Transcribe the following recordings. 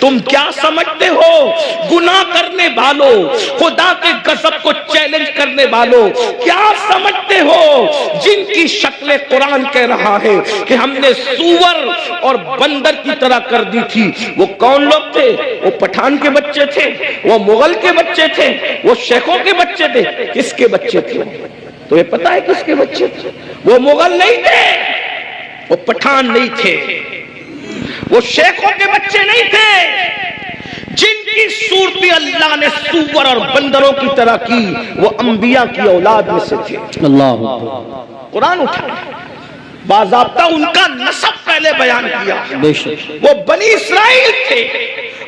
تم کیا سمجھتے ہو گناہ کرنے والوں، خدا کے غضب کو چیلنج کرنے والوں، کیا سمجھتے ہو جن کی شکل قرآن کہہ رہا ہے کہ ہم نے سور اور بندر کی طرح کر دی تھی؟ وہ کون لوگ تھے؟ وہ پٹھان کے بچے تھے، وہ مغل کے بچے تھے، وہ شیخوں کے بچے تھے۔ کس کے بچے تھے؟ تو یہ پتا ہے کس کے بچے تھے؟ وہ مغل نہیں تھے، وہ پٹھان نہیں تھے، وہ شیخوں کے بچے نہیں تھے۔ جن کی صورت اللہ نے سور اور بندروں کی طرح کی وہ انبیاء کی اولاد میں سے تھے۔ اللہ قرآن اٹھا باضابطہ ان کا نسب پہلے بیان کیا۔ بے شک وہ بنی اسرائیل تھے،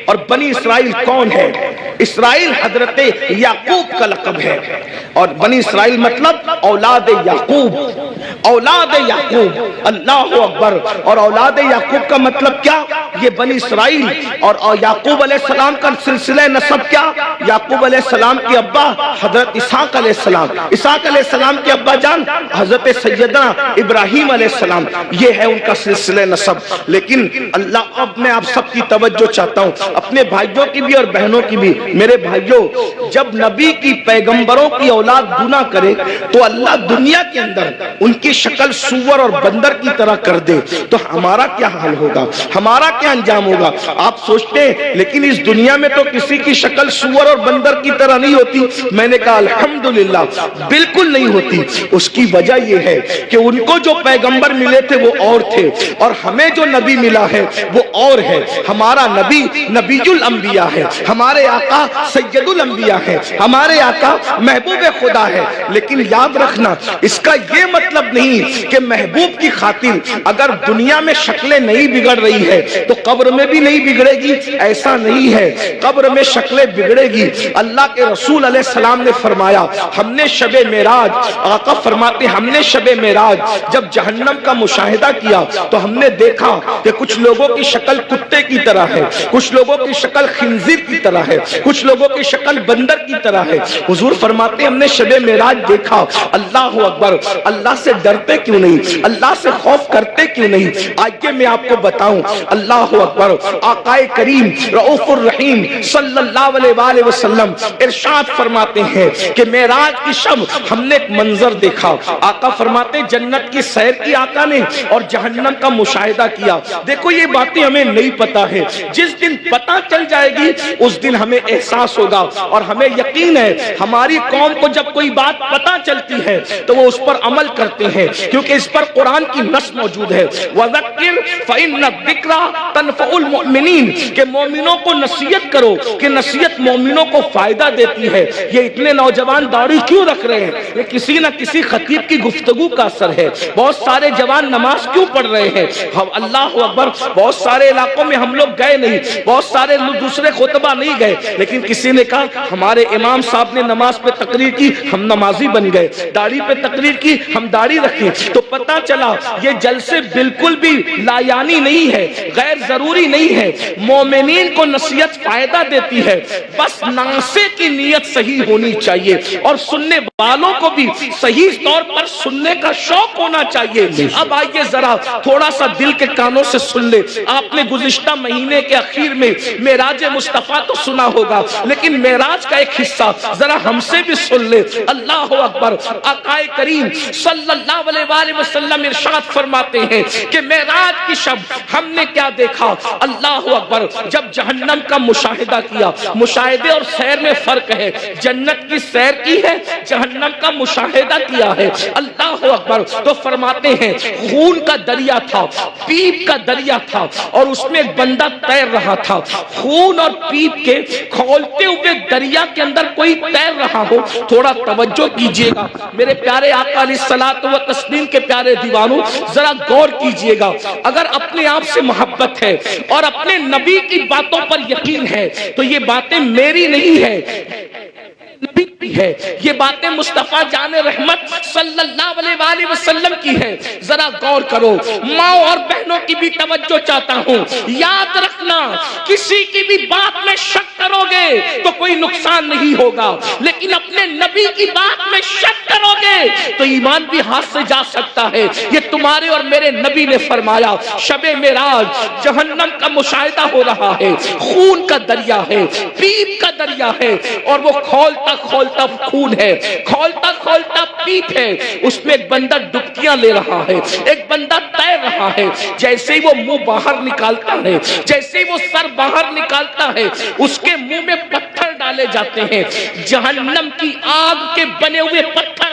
اور بنی اسرائیل کون ہے؟ اسرائیل حضرت یعقوب کا لقب ہے، اور بنی اسرائیل مطلب اولاد یعقوب، اولاد یعقوب، اللہ اکبر۔ اور اولاد یعقوب کا مطلب کیا؟ یہ بنی اسرائیل اور یعقوب علیہ السلام کا سلسلہ نسب کیا؟ یعقوب علیہ السلام کے ابا حضرت اسحاق علیہ السلام، اسحاق علیہ السلام کے ابا جان حضرت سیدنا ابراہیم علیہ السلام، یہ ہے ان کا سلسلہ نسب۔ لیکن اللہ، اب میں آپ سب کی توجہ چاہتا ہوں، اپنے بھائیوں کی بھی اور بہنوں کی بھی۔ میرے بھائیوں، جب نبی کی پیغمبروں کی اولاد گناہ کرے تو اللہ دنیا کے اندر ان کی شکل سور اور بندر کی طرح کر دے تو ہمارا کیا حال ہوگا، ہمارا کیا انجام ہوگا؟ آپ سوچتے ہیں لیکن اس دنیا میں تو کسی کی شکل سور اور بندر کی طرح نہیں ہوتی۔ میں نے کہا الحمدللہ بالکل نہیں ہوتی۔ اس کی وجہ یہ ہے کہ ان کو جو پیغمبر ملے تھے وہ اور تھے، اور ہمیں جو نبی ملا ہے وہ اور ہے۔ ہمارا نبی نبی الانبیاء ہے، ہمارے آقا سید الانبیاء ہے، ہمارے آقا محبوب خدا ہے۔ لیکن یاد رکھنا، اس کا یہ مطلب نہیں کہ محبوب کی خاطر اگر دنیا میں شکلیں نہیں بگڑ رہی ہے تو قبر میں بھی نہیں بگڑے گی، ایسا نہیں ہے۔ قبر میں شکلیں بگڑے گی۔ اللہ کے رسول علیہ السلام نے فرمایا، ہم نے شب معراج، آقا فرماتے ہم نے شب معراج جب جہنم کا مشاہدہ کیا تو ہم نے دیکھا کہ کچھ لوگوں کی شکل کتے کی طرح ہے، کچھ لوگوں کی شکل خنزیر کی طرح ہے، کچھ لوگوں کی شکل بندر کی طرح ہے۔ حضور فرماتے ہیں ہم نے شب معراج دیکھا۔ اللہ اکبر، اللہ سے ڈرتے کیوں نہیں؟ اللہ سے خوف کرتے کیوں نہیں؟ آئیے میں آپ کو بتاؤں، اللہ اکبر، آقا کریم رؤوف الرحیم صلی اللہ علیہ وآلہ وسلم ارشاد فرماتے ہیں کہ معراج کی شب ہم نے ایک منظر دیکھا۔ آقا فرماتے جنت کی سیر کی آقا نے اور جہنم کا مشاہدہ کیا۔ دیکھو یہ باتیں ہمیں نہیں پتا ہے، جس دن پتا چل جائے گی اس دن ہمیں احساس ہوگا، اور ہمیں یقین ہے ہماری قوم کو جب کوئی بات پتا چلتی ہے تو وہ اس پر عمل کرتے ہیں، کیونکہ اس پر قرآن کی نص موجود ہے، وَذَكِّرْ فَإِنَّ الذِّكْرَىٰ تَنفَعُ الْمُؤْمِنِينَ، کہ مومنوں کو نصیحت کرو کہ نصیحت مومنوں کو فائدہ دیتی ہے۔ یہ اتنے نوجوان داڑھی کیوں رکھ رہے ہیں؟ یہ کسی نہ کسی خطیب کی گفتگو کا اثر ہے۔ بہت سارے جوان نماز کیوں پڑھ رہے ہیں؟ اللہ اکبر، بہت سارے علاقوں میں ہم لوگ گئے نہیں، بہت سارے دوسرے خطبہ نہیں گئے، لیکن کسی نے کہا ہمارے امام صاحب نے نماز پہ تقریر کی، ہم نمازی بن گئے، داڑھی پہ تقریر کی، ہم داڑھی رکھیں۔ تو پتہ چلا یہ جلسے بالکل بھی لایانی نہیں ہے، غیر ضروری نہیں ہے۔ مومنین کو نصیحت فائدہ دیتی ہے، بس ناصح کی نیت صحیح ہونی چاہیے، اور سننے والوں کو بھی صحیح طور پر سننے کا شوق ہونا چاہیے۔ اب آئیے ذرا تھوڑا سا دل کے کانوں سے سن لے۔ آپ نے گزشتہ مہینے کے اخیر میں معراج مصطفیٰ تو سنا ہوگا، لیکن معراج کا ایک حصہ ذرا ہم سے بھی سن لے۔ اللہ اکبر، آقا کریم صلی اللہ علیہ وآلہ وسلم ارشاد فرماتے ہیں کہ معراج کی شب ہم نے کیا دیکھا؟ اللہ اکبر، جب جہنم کا مشاہدہ کیا۔ مشاہدے اور سیر میں فرق ہے، جنت کی سیر کی ہے، جہنم کا مشاہدہ کیا ہے۔ اللہ اکبر، تو فرماتے ہیں خون کا دریا تھا، پیپ کا دریا تھا، اور اس میں ایک بندہ تیر رہا تھا۔ خون اور پیپ کے کھولتے ہوئے دریا کے اندر کوئی تیر رہا ہو، تھوڑا توجہ کیجئے گا میرے پیارے آقا علیہ الصلوۃ والتسلیم کے پیارے دیوانوں، ذرا غور کیجئے گا۔ اگر اپنے آپ سے محبت ہے اور اپنے نبی کی باتوں پر یقین ہے تو یہ باتیں میری نہیں ہے، نبی کی ہے، یہ باتیں مصطفیٰ جان رحمت صلی اللہ علیہ وآلہ وسلم کی ہے۔ ذرا غور کرو، ماں اور بہنوں کی بھی توجہ چاہتا ہوں، یاد رکھنا کسی کی بھی بات میں شک شک کرو گے تو کوئی نقصان نہیں ہوگا، لیکن اپنے نبی کی بات میں شک کرو گے تو ایمان بھی ہاتھ سے جا سکتا ہے۔ یہ تمہارے اور میرے نبی نے فرمایا۔ شب معراج جہنم کا مشاہدہ ہو رہا ہے، خون کا دریا ہے، پیپ کا دریا ہے، اور وہ کھولتا کھولتا خون ہے، کھولتا کھولتا پیپ ہے، اس میں ایک بندہ ڈبکیاں لے رہا ہے، ایک بندہ تیر رہا ہے۔ جیسے ہی وہ منہ باہر نکالتا ہے، جیسے ہی وہ سر باہر نکالتا ہے، اس کے منہ میں پتھر ڈالے جاتے ہیں، جہنم کی آگ کے بنے ہوئے پتھر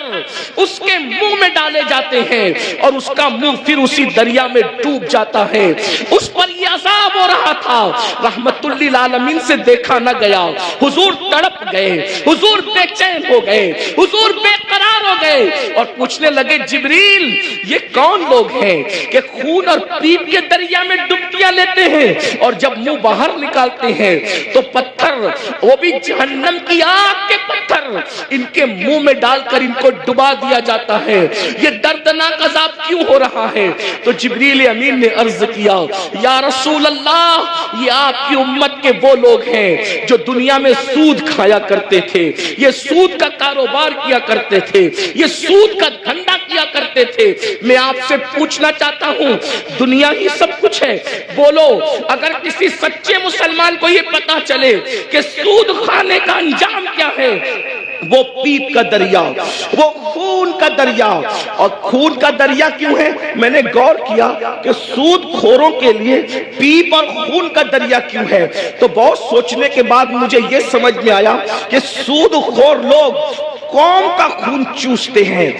اس کے منہ میں ڈالے جاتے ہیں، اور اس کا منہ پھر اسی دریا میں ڈوب جاتا ہے۔ اس پر یہ عذاب ہو رہا تھا، رحمت للعالمین سے دیکھا نہ گیا۔ حضور تڑپ گئے، حضور بے چین ہو گئے، حضور بے قرار ہو گئے، اور پوچھنے لگے جبریل یہ کون لوگ ہیں کہ خون اور پیپ کے دریا میں ڈبکیاں لیتے ہیں، اور جب منہ باہر نکالتے ہیں تو پتھر، وہ بھی جہنم کی آگ کے پتھر، ان کے منہ میں ڈال کر ان کو ڈبا دیا جاتا ہے۔ یہ دردناک عذاب کیوں ہو رہا ہے؟ تو جبریل امین نے عرض کیا یا رسول اللہ، یہ آپ کی امت کے وہ لوگ ہیں جو دنیا میں سود کھایا کرتے تھے، یہ سود کا کاروبار کیا کرتے تھے، یہ سود کا دھندا کیا کرتے تھے۔ میں آپ سے پوچھنا چاہتا ہوں، دنیا ہی سب کچھ ہے، بولو اگر کسی سچے مسلمان کو یہ پتا چلے کہ سود کھانے کا انجام کیا ہے، وہ پیپ کا دریا، وہ خون کا دریا۔ اور خون کا دریا کیوں ہے؟ میں نے غور کیا کہ سود خوروں کے لیے پیپ اور خون کا دریا کیوں ہے، تو بہت سوچنے کے بعد مجھے یہ سمجھ میں آیا کہ سود خور لوگ قوم کا خون چوستے ہیں،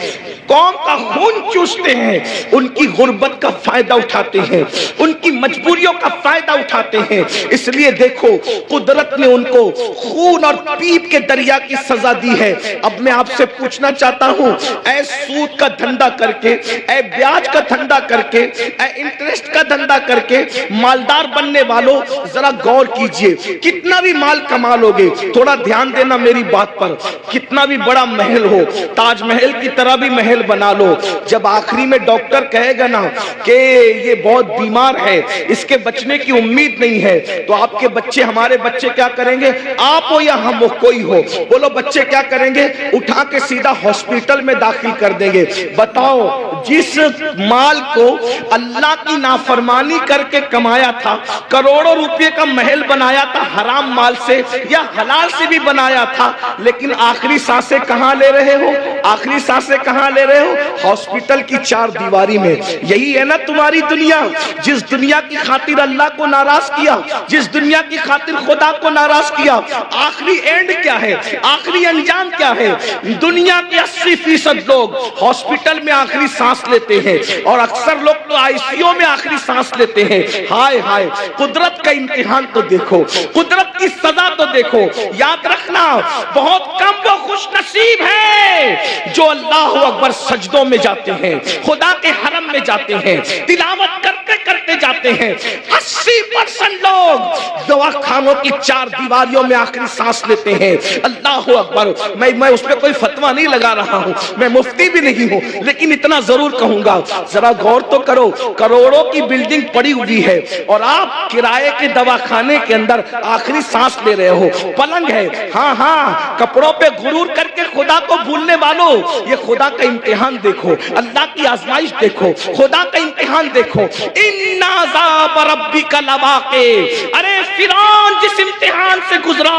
قوم کا خون چوستے ہیں، ان کی غربت کا فائدہ اٹھاتے ہیں، ان کی مجبوریوں کا فائدہ اٹھاتے ہیں۔ اس لیے دیکھو قدرت نے ان کو خون اور پیپ کے دریا کی سزا دی ہے۔ اب میں آپ سے پوچھنا چاہتا ہوں، اے سود کا دھندا کر کے، اے بیاج کا دھندا کر کے، اے انٹرسٹ کا دھندا کر کے مالدار بننے والوں، ذرا غور کیجئے، کتنا بھی مال کما لوگے، تھوڑا دھیان دینا میری بات پر، کتنا بھی بڑا محل ہو، تاج محل کی طرح بھی محل بنا لو، جب آخری میں ڈاکٹر کہے گا نا کہ یہ بہت بیمار ہے، اس کے بچنے کی امید نہیں ہے، تو آپ کے بچے، ہمارے بچے کیا کریں گے؟ آپ ہو یا ہم ہو، کوئی ہو، بولو بچے کیا کریں گے؟ اٹھا کے سیدھا ہاسپٹل میں داخل کر دیں گے۔ بتاؤ جس مال کو اللہ کی نافرمانی کر کے کمایا تھا، کروڑوں روپے کا محل بنایا تھا حرام مال سے یا حلال سے بھی بنایا تھا، لیکن آخری سانسیں کہاں لے رہے ہو؟ آخری سانسیں کہاں لے رہے ہو؟ ہاسپٹل کی چار دیواری میں۔ یہی ہے نا تمہاری دنیا، جس دنیا کی خاطر اللہ کو ناراض کیا، جس دنیا کی خاطر خدا کو ناراض کیا، آخری اینڈ کیا ہے؟ آخری انجام کیا ہے؟ دنیا کے 80% لوگ ہاسپٹل میں آخری سانس لیتے ہیں، اور اکثر لوگ تو آئی سی یو میں آخری سانس لیتے ہیں۔ ہائے ہائے، قدرت کا امتحان تو دیکھو، قدرت کی سزا تو دیکھو۔ یاد رکھنا، بہت کم وہ خوش نصیب ہے جو اللہ اکبر سجدوں میں جاتے ہیں، خدا کے حرم میں جاتے ہیں، تلاوت کرتے کرتے جاتے ہیں۔ 80% لوگ دوا خانوں کی چار دیواریوں میں آخری سانس لیتے ہیں۔ اللہ اکبر، میں اس پہ کوئی فتویٰ نہیں لگا رہا ہوں، میں مفتی بھی نہیں ہوں، لیکن اتنا ضرور کہوں گا، ذرا غور تو کرو، کروڑوں کی بلڈنگ پڑی ہوئی ہے اور آپ کرائے کے دواخانے کے اندر آخری سانس لے رہے ہو۔ پلنگ ہے، ہاں ہاں، کپڑوں پہ غرور کر کے خدا کو بھولنے والوں، یہ خدا کا امتحان دیکھو، اللہ کی آزمائش دیکھو، خدا کا امتحان دیکھو۔ ان عذاب ربک لواقع، ارے فرعون جس امتحان سے گزرا،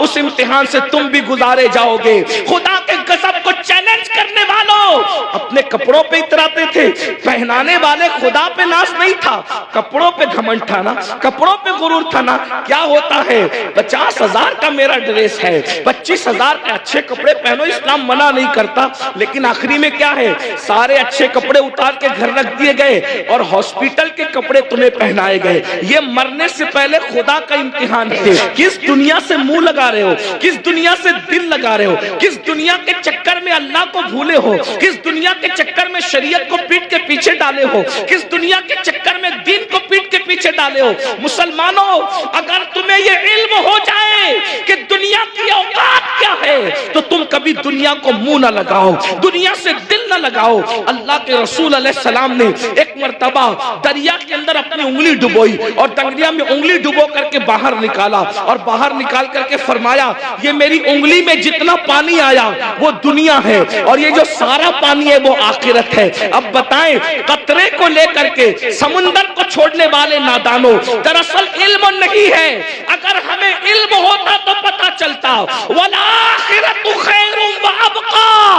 اس امتحان سے تم بھی گزارے جاؤ گے۔ خدا کے غضب کو چیلنج کرنے والوں اپنے کپڑوں پہ اتراتے تھے، پہنانے والے خدا پہ ناز نہیں تھا، کپڑوں پہ گھمنڈ تھا نا، کپڑوں پہ غرور تھا نا۔ کیا ہوتا ہے؟ 50,000 کا میرا ڈریس ہے، 25,000 کے اچھے کپڑے پہنو، اسلام منع نہیں کرتا، لیکن آخری میں کیا ہے؟ سارے اچھے کپڑے اتار کے گھر رکھ دیے گئے اور ہاسپٹل کے کپڑے تمہیں پہنائے گئے۔ یہ مرنے سے پہلے خدا کا امتحان ہے۔ کس دنیا سے منہ لگا رہے ہو؟ کس دنیا سے دل لگا رہے ہو؟ کس دنیا کے چکر میں اللہ کو بھولے ہو؟ کس دنیا کے چکر میں شریعت کو پیٹ کے پیچھے ڈالے ہو؟ کس دنیا کے چکر میں دین کو پیٹ کے پیچھے ڈالے ہو؟ مسلمانوں، اگر تمہیں یہ علم ہو جائے کہ دنیا کی اوقات کیا ہے تو تم کبھی دنیا کو منہ نہ لگاؤ، دنیا سے دل نہ لگاؤ۔ اللہ کے رسول علیہ السلام نے ایک مرتبہ دریا کے اندر اپنی انگلی ڈبوئی اور دریا میں انگلی ڈبو کر کے باہر نکالا، اور باہر نکال کر کے فرمایا یہ میری انگلی میں جتنا پانی آیا وہ دنیا ہے، اور یہ جو سارا پانی ہے وہ آخرت ہے۔ اب بتائیں قطرے کو لے کر کے سمندر کو چھوڑنے والے نادانوں، دراصل علم نہیں ہے۔ اگر ہمیں علم ہوتا تو پتہ چلتا وَالْآخِرَةُ خَيْرٌ وَأَبْقَىٰ،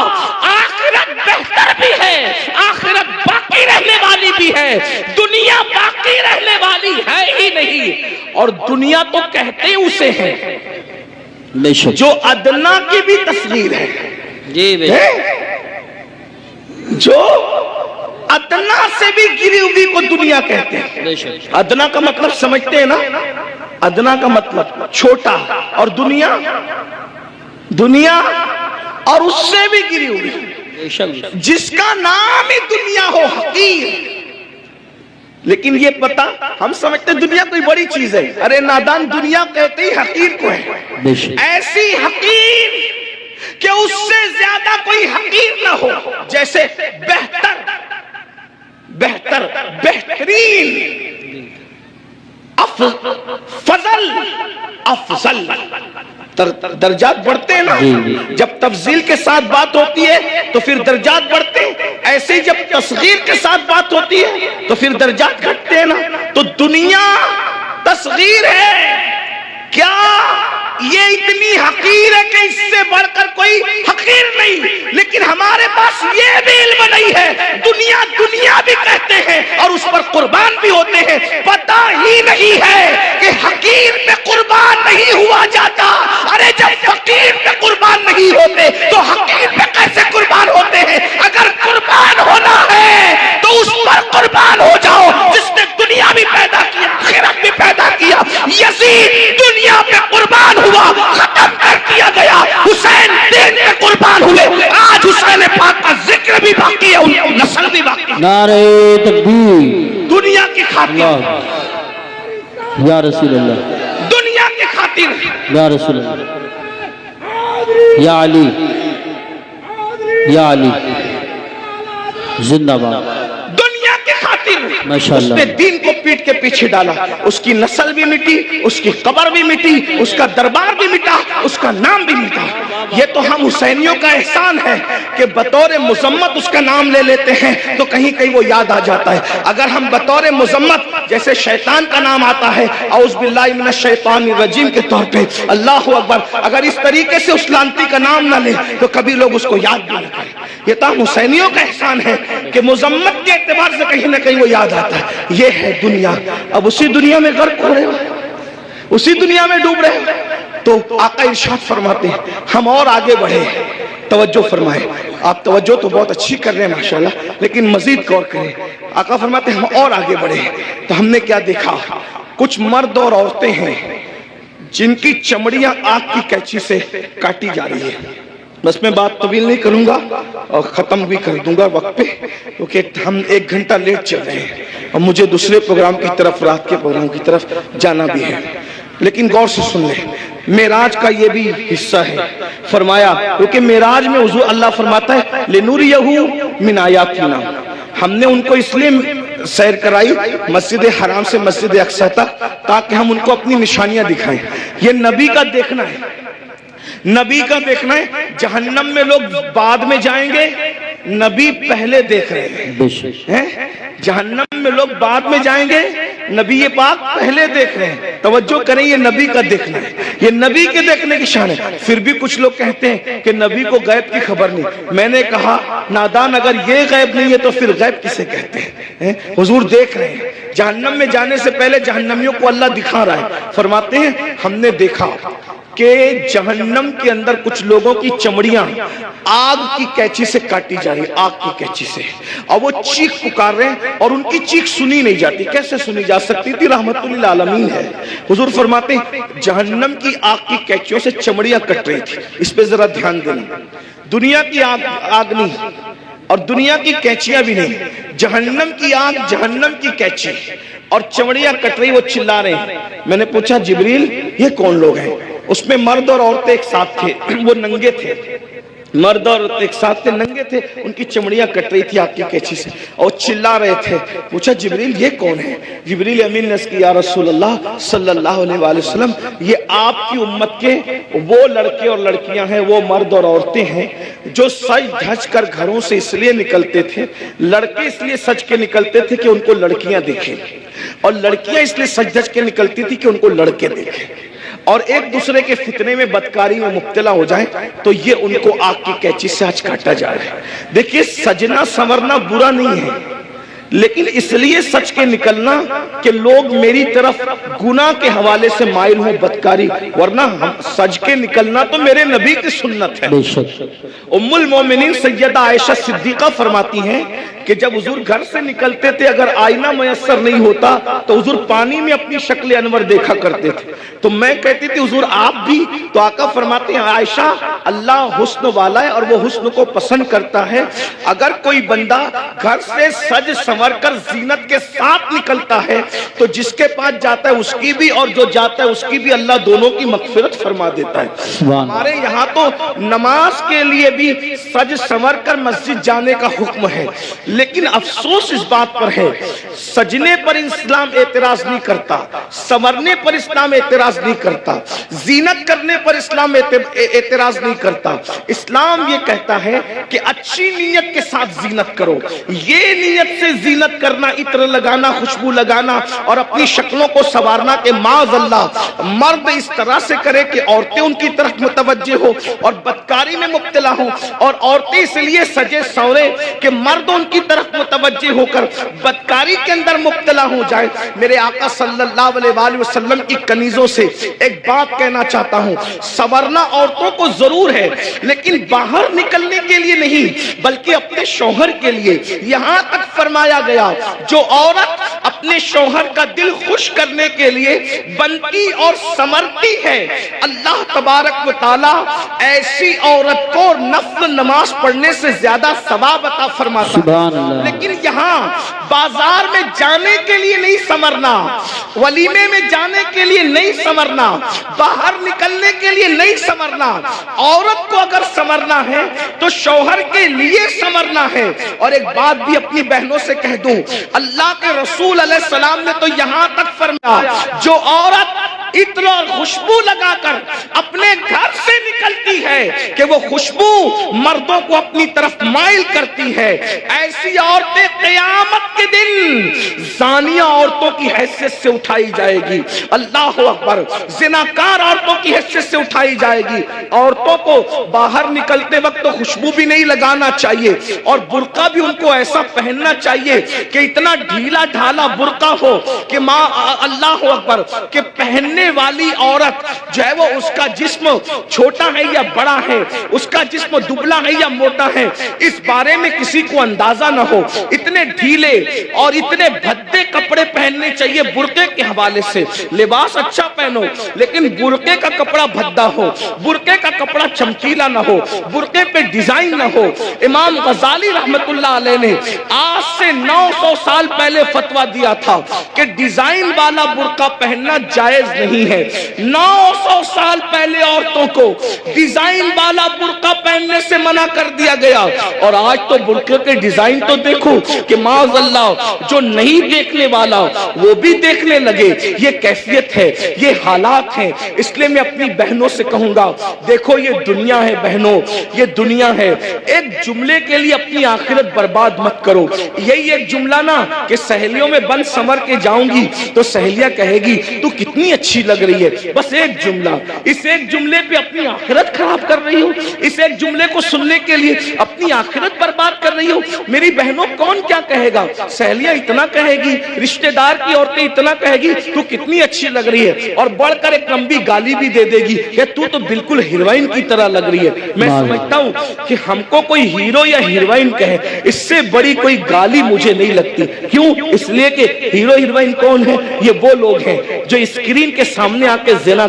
آخرت بہتر بھی ہے، آخرت باقی رہنے والی بھی ہے، دنیا باقی رہنے والی ہے ہی نہیں۔ اور دنیا تو کہتے اسے ہیں جو ادنا کی بھی تصغیر ہے، جو ادنا سے بھی گری ہوئی کو دنیا کہتے ہیں۔ ادنا کا مطلب سمجھتے ہیں نا؟ ادنا کا مطلب چھوٹا، اور دنیا دنیا اور اس سے بھی گری ہوئی، جس کا نام ہی دنیا ہو حقیر۔ لیکن یہ پتا ہم سمجھتے دنیا کوئی بڑی چیز ہے، ارے نادان دنیا کہتے ہی حقیر کو ہے، ایسی حقیر کہ اس سے زیادہ کوئی حقیر نہ ہو، جیسے بہتر بہتر بہترین، فضل افضل، درجات بڑھتے ہیں نا، جب تفضیل کے ساتھ بات ہوتی ہے تو پھر درجات بڑھتے ہیں، ایسے جب تصغیر کے ساتھ بات ہوتی ہے تو پھر درجات گھٹتے ہیں نا۔ تو دنیا تصغیر ہے، کیا یہ اتنی حقیر ہے کہ اس سے بڑھ کر کوئی حقیر نہیں، لیکن ہمارے پاس یہ بھی علم نہیں ہے، دنیا دنیا بھی کہتے ہیں اور اس پر قربان بھی ہوتے ہیں، پتہ ہی نہیں ہے کہ حقیر پہ قربان نہیں ہوا جاتا۔ ارے جب فقیر پہ قربان نہیں ہوتے تو حقیر پہ کیسے قربان ہوتے ہیں؟ اگر قربان ہونا ہے تو اس پر قربان ہو جاؤ جس نے دنیا بھی پیدا کیا، آخرت بھی پیدا کیا۔ یزید دنیا پہ قربان ہوا، ختم کر دیا گیا، حسین دین پہ قربان ہوئے، آج حسین پاک کا ذکر بھی باقی ہے، ان کی نسل بھی باقی ہے۔ نعرہ تکبیر، دنیا کی خاطر، یا رسول اللہ، دنیا کی خاطر، یا رسول اللہ، یا علی، یا علی زندہ باد، دنیا کی خاطر اس ماشاءاللہ، نے دین کو پیٹ کے پیچھے ڈالا، اس کی نسل بھی مٹی، اس کی قبر بھی مٹی، اس کا دربار بھی مٹا، اس کا نام بھی مٹا۔ یہ تو ہم حسینیوں کا احسان ہے کہ بطور مذمت اس کا نام لے لیتے ہیں تو کہیں کہیں وہ یاد آ جاتا ہے۔ اگر ہم بطور مذمت جیسے شیطان کا نام آتا ہے اعوذ باللہ من الشیطان الرجیم کے طور پہ، اللہ اکبر، اگر اس طریقے سے اس لعنتی کا نام نہ لے تو کبھی لوگ اس کو یاد بھی نہ کریں۔ یہ تو ہم حسینیوں کا احسان ہے کہ مذمت کے اعتبار سے کہیں نہ کہیں وہ یاد آتا ہے۔ یہ ہے دنیا، اب اسی دنیا میں غرق ہو رہے ہو، اسی دنیا میں ڈوب رہے ہو۔ تو آقا ارشاد فرماتے ہیں ہم اور آگے بڑھے، توجہ فرمائیں، آپ توجہ تو بہت اچھی کر رہے ہیں ماشاءاللہ، لیکن مزید غور کریں۔ آقا فرماتے ہیں ہم اور آگے بڑھے تو ہم نے کیا دیکھا؟ کچھ مرد اور عورتیں ہیں جن کی چمڑیاں آگ کی کینچی سے کاٹی جا رہی ہے۔ بس میں بات طویل نہیں کروں گا اور ختم بھی کر دوں گا وقت پہ، کیونکہ ہم 1 گھنٹہ لیٹ چل رہے ہیں اور مجھے دوسرے پروگرام کی طرف، رات کے پروگرام کی طرف جانا بھی ہے۔ لیکن غور سے سن لیں، معراج کا یہ بھی حصہ ہے۔ فرمایا کیونکہ معراج میں حضور اللہ فرماتا ہے لِنُرِيَهُ مِنْ آیَاتِنَا، ہم نے ان کو اس لیے سیر کرائی مسجد حرام سے مسجد اقصی تک تاکہ ہم ان کو اپنی نشانیاں دکھائیں۔ یہ نبی کا دیکھنا ہے، نبی کا دیکھنا ہے۔ جہنم میں لوگ بعد میں جائیں گے، نبی پہلے دیکھ رہے ہیں۔ جہنم میں لوگ بعد میں جائیں گے، نبی پاک پہلے دیکھ رہے ہیں۔ توجہ کریں، یہ نبی کا دیکھنا ہے، یہ نبی کے دیکھنے کی شان ہے۔ پھر بھی کچھ لوگ کہتے ہیں کہ نبی کو غیب کی خبر نہیں۔ میں نے کہا نادان، اگر یہ غیب نہیں ہے تو پھر غیب کسے کہتے ہیں؟ حضور دیکھ رہے ہیں، جہنم میں جانے سے پہلے جہنمیوں کو اللہ دکھا رہا ہے۔ فرماتے ہیں ہم نے دیکھا کہ جہنم کے اندر کچھ لوگوں کی چمڑیاں آگ کی کینچی سے کاٹی جا رہی، آگ کی کینچی سے، اور وہ چیخ پکار رہے ہیں اور ان کی چیخ سنی نہیں جاتی۔ کیسے سنی جا سکتی تھی؟ رحمت للعالمین ہے۔ حضور فرماتے ہیں جہنم کی آگ کی کینچیوں سے چمڑیاں کٹ رہی تھی۔ اس پہ ذرا دھیان دینا، دنیا کی آگ نہیں اور دنیا کی کینچیاں بھی نہیں، جہنم کی آگ، جہنم کی کینچی اور چمڑیاں کٹ رہی، وہ چلا رہے ہیں۔ میں نے پوچھا جبریل یہ کون لوگ ہیں؟ اس میں مرد اور عورتیں ایک ساتھ تھے، وہ ننگے تھے، مرد اور ایک ساتھ تھے، ننگے تھے، ان کی چمڑیاں کٹ رہی تھی آگ کی کینچی سے اور چلا رہے تھے۔ پوچھا جبریل یہ کون ہے؟ جبریل امین نے کہا یا رسول اللہ صلی اللہ علیہ وآلہ وسلم، یہ آپ کی امت کے وہ لڑکے اور لڑکیاں ہیں، وہ مرد اور عورتیں ہیں جو سج دھج کر گھروں سے اس لیے نکلتے تھے، لڑکے اس لیے سج کے نکلتے تھے کہ ان کو لڑکیاں دیکھیں، اور لڑکیاں اس لیے سج دھج کے نکلتی تھی کہ ان کو لڑکے دیکھیں، اور ایک دوسرے کے فتنے میں بدکاری میں مبتلا ہو جائیں تو یہ ان کو آگ کی کینچی سے آج کاٹا جائے۔ دیکھیے سجنا سنورنا برا نہیں ہے، لیکن اس لیے سچ کے نکلنا کہ لوگ میری طرف گناہ کے حوالے سے مائل ہوں، بدکاری، ورنہ ہم سج کے نکلنا تو میرے نبی کی سنت ہے۔ ام المومنین سیدہ عائشہ صدیقہ فرماتی ہیں کہ جب حضور گھر سے نکلتے تھے اگر آئینہ میسر نہیں ہوتا تو حضور پانی میں اپنی شکل انور دیکھا کرتے تھے، تو میں کہتی تھی حضور آپ بھی؟ تو آقا فرماتے ہیں عائشہ اللہ حسن والا ہے اور وہ حسن کو پسند کرتا ہے، اگر کوئی بندہ گھر سے سج سنور کر زینت کے ساتھ نکلتا ہے تو جس کے پاس جاتا ہے اس کی بھی اور جو جاتا ہے اس کی بھی اللہ دونوں کی مغفرت فرما دیتا ہے۔ ہمارے یہاں تو نماز کے لیے بھی سج سنور کر مسجد جانے کا حکم ہے، لیکن افسوس اس بات پر ہے سجنے پر اسلام اعتراض نہیں کرتا، سنورنے پر اسلام اعتراض نہیں کرتا، زینت کرنے پر اسلام اعتراض نہیں کرتا۔ اسلام یہ کہتا ہے کہ اچھی نیت کے ساتھ زینت کرو، یہ نیت سے زینت کرنا، عطر لگانا، خوشبو لگانا اور اپنی شکلوں کو سنوارنا کہ معاذ اللہ مرد اس طرح سے کرے کہ عورتیں ان کی طرف متوجہ ہو اور بدکاری میں مبتلا ہوں، اور عورتیں اس لیے سجے سورے کہ مرد ان کی طرف متوجہ ہو کر بدکاری کے اندر مبتلا ہو جائے۔ میرے آقا صلی اللہ علیہ وآلہ وسلم کی کنیزوں سے ایک بات کہنا چاہتا ہوں، سنورنا عورتوں کو ضرور ہے لیکن باہر نکلنے کے لیے نہیں بلکہ اپنے شوہر کے لیے۔ یہاں تک فرمایا گیا جو عورت اپنے شوہر کا دل خوش کرنے کے لیے بنتی اور سنورتی ہے، اللہ تبارک و تعالی ایسی عورت کو نفل نماز پڑھنے سے زیادہ ثواب عطا فرماتا ہے۔ لیکن یہاں بازار میں جانے کے لیے نہیں سنورنا، ولیمے میں جانے کے لیے نہیں سنورنا، باہر نکلنے کے لیے نہیں سنورنا، عورت کو اگر سنورنا ہے تو شوہر کے لیے سنورنا ہے۔ اور ایک بات بھی اپنی بہنوں سے کہہ دوں، اللہ کے رسول علیہ السلام نے تو یہاں تک فرمایا جو عورت عطر اور خوشبو لگا کر اپنے گھر سے نکلتی ہے کہ وہ خوشبو مردوں کو اپنی طرف مائل کرتی ہے، ایسی عورتیں قیامت کے دن زانیہ عورتوں کی حیثیت سے اٹھائی جائے گی، اللہ اکبر، زناکار عورتوں کی حیثیت سے اٹھائی جائے گی۔ عورتوں کو باہر نکلتے وقت تو خوشبو بھی نہیں لگانا چاہیے اور برقع بھی ان کو ایسا پہننا چاہیے کہ اتنا ڈھیلا ڈھالا برقع ہو کہ ماں اللہ اکبر کہ پہننے والی عورت جو ہے وہ اس کا جسم چھوٹا ہے یا بڑا ہے، اس کا جسم دبلا ہے یا موٹا ہے، اس بارے میں کسی کو اندازہ نہ ہو۔ اتنے ڈھیلے اور اتنے بھدے کپڑے پہننے چاہیے برقعے کے حوالے سے۔ لباس اچھا پہنو لیکن برقعے کا کپڑا بھدا ہو، برقعے کا کپڑا چمکیلا نہ ہو، برقعے پہ ڈیزائن نہ ہو۔ امام غزالی رحمت اللہ علیہ نے آج سے 900 سال پہلے فتویٰ دیا تھا کہ ڈیزائن والا برقع پہننا جائز نہیں ہے۔ 900 سال پہلے عورتوں کو ڈیزائن والا برقع پہننے سے منع کر دیا گیا، اور آج تو برقعے کے ڈیزائن تو دیکھو کہ معاذ اللہ جو نہیں دیکھنے والا وہ بھی دیکھنے لگے۔ یہ کیفیت ہے، یہ حالات ہیں۔ اس لیے میں اپنی بہنوں سے کہوں گا دیکھو یہ دنیا ہے بہنوں، یہ دنیا ہے، ایک جملے کے لیے اپنی آخرت برباد مت کرو۔ یہی ایک جملہ نا کہ سہیلیوں میں بن سمر کے جاؤں گی تو سہیلیاں کہے گی تو کتنی اچھی لگ رہی ہے، بس ایک جملہ، اس ایک جملے پہ اپنی آخرت خراب کر رہی ہو، اس ایک جملے کو سننے کے لیے اپنی آخرت برباد کر رہی ہو۔ میری بہنوں کون کیا کہے گا؟ سہیلیاں اتنا کہے گی، رشتہ دار کی عورتیں اتنا کہے گی تو کتنی اچھی لگ رہی ہے، اور بڑھ کر ایک لمبی گالی بھی دے دے گی کہ تو بالکل ہیروئن کی طرح لگ رہی ہے۔ میں سمجھتا ہوں کہ ہم کو کوئی ہیرو یا ہیروئن کہے اس سے بڑی کوئی گالی مجھے نہیں لگتی۔ کیوں؟ اس لیے کہ ہیرو ہیروئن کون ہے؟ یہ وہ لوگ ہیں جو اسکرین کے سامنے آ کے زنا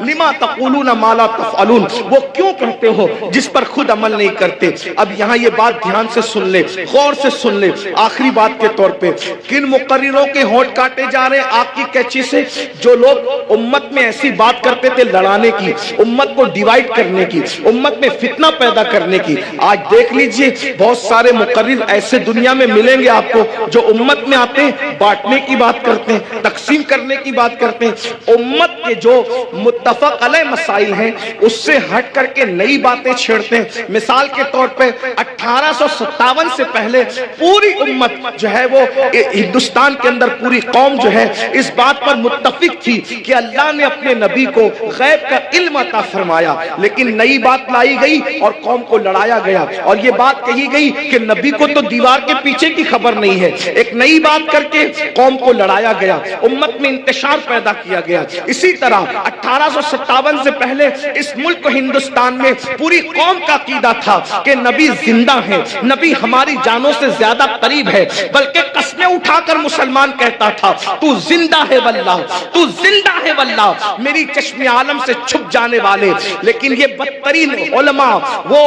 لما تقولون ما لا تفعلون، وہ کیوں کہتے ہو جس پر خود عمل نہیں کرتے۔ اب یہاں یہ بات دھیان سے سن لے، غور سے سن لے، آخری بات کے طور پہ کن مقرروں کے ہونٹ کاٹے جا رہے ہیں آگ کی کینچی سے؟ جو لوگ امت میں ایسی بات کرتے تھے لڑانے کی، امت کو ڈیوائیڈ کرنے کی، امت میں فتنہ پیدا کرنے کی، آج دیکھ لیجئے بہت سارے مقرر ایسے دنیا میں ملیں گے آپ کو جو امت میں آتے ہیں بانٹنے کی بات کرتے ہیں، تقسیم کرنے کی بات کرتے ہیں، امت کے جو متفق علیہ مسائل ہیں اس سے ہٹ کر کے نئی باتیں چھیڑتے ہیں۔ مثال کے طور پہ 1857 سے پہلے پوری امت جو ہے وہ ہندوستان کے اندر پوری قوم جو ہے اس بات پر متفق تھی کہ اللہ نے اپنے نبی کو غیب کا علم عطا فرمایا، لیکن نئی بات لائی گئی اور قوم کو لڑایا گیا، اور یہ بات کہی گئی کہ نبی کو تو دیوار کے پیچھے کی خبر نہیں ہے، ایک نئی بات کر کے قوم کو لڑایا گیا، امت میں انتشار پیدا کیا گیا۔ اسی طرح 1857 سے پہلے اس ملک ہندوستان میں پوری قوم کا عقیدہ تھا کہ نبی زندہ ہے، نبی ہماری جانوں سے زیادہ قریب ہے، بلکہ قسمیں اٹھا کر مسلمان کہتا تھا تو زندہ ہے واللہ، تو زندہ ہے واللہ، میری چشم عالم سے چھپ جانے والے۔ لیکن یہ بدترین علماء، وہ